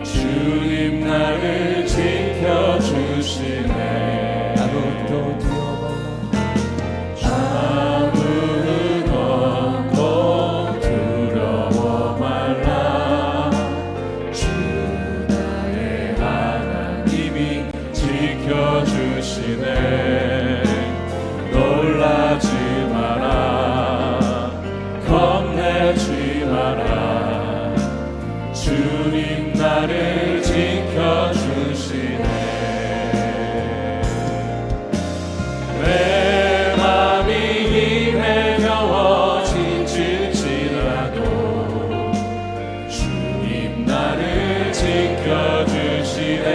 주님 나를 지켜주시네. 아무도 두려워 말라. 주 나의 하나님이 지켜주시네. 놀라지 마라. 겁내지 마라. 주님 나를 지켜주시네. 내 맘이 힘에 겨워 지칠지라도 주님 나를 지켜주시네.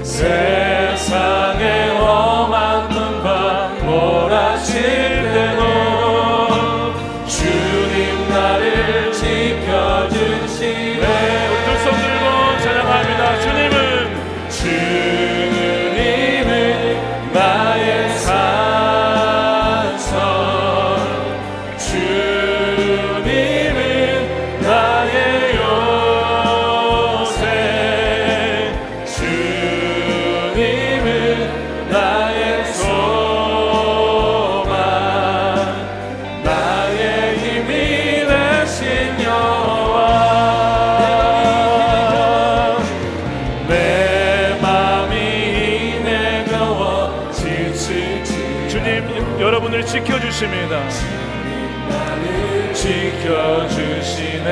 세상에 험한 눈과 몰아칠 때도 주님 나를 지켜주시네. 우리 두 손 들고 찬양합니다. 주님은 나의 산성, 주님은 나의 요새, 주님은 나의 소망, 나의 힘이 되신 여호와. 내 맘이 힘에 겨워 지칠지. 주님 여러분을 지켜주십니다. 나를 지켜주시네.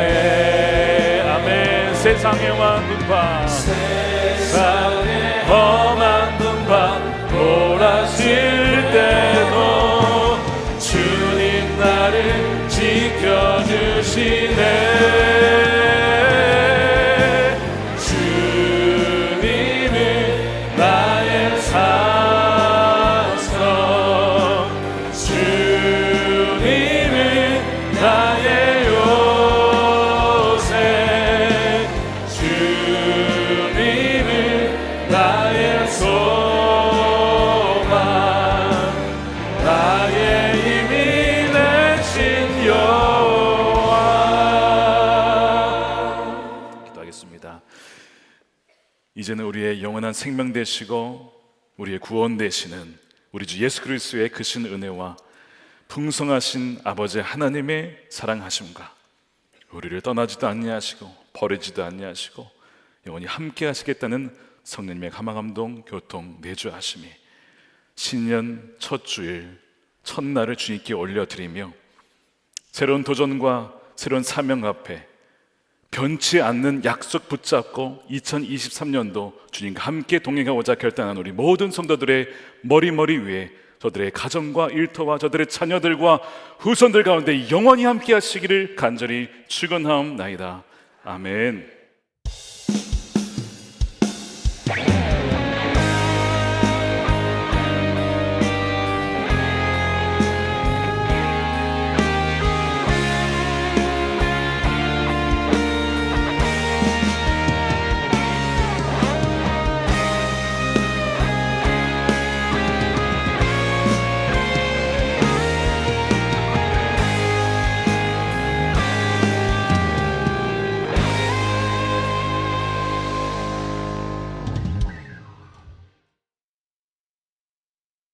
아멘. 세상의 왕궁과 세상의 험한 눈과 몰아칠 때도
지켜주시네. 주님은 나의 산성, 주님은 나의 요새, 주님은 나의 소망, 나의 힘이 내신 여호와. 기도하겠습니다. 이제는 우리의 영원한 생명 되시고 우리의 구원 되시는 우리 주 예수 그리스도의 크신 은혜와 풍성하신 아버지 하나님의 사랑하심과 우리를 떠나지도 아니하시고 버리지도 아니하시고 영원히 함께 하시겠다는 성령님의 감화감동 교통 내주하심이 신년 첫 주일 첫날을 주님께 올려드리며 새로운 도전과 새로운 사명 앞에 변치 않는 약속 붙잡고 2023년도 주님과 함께 동행하고자 결단한 우리 모든 성도들의 머리 위에 저들의 가정과 일터와 저들의 자녀들과 후손들 가운데 영원히 함께 하시기를 간절히 축원하옵나이다. 아멘.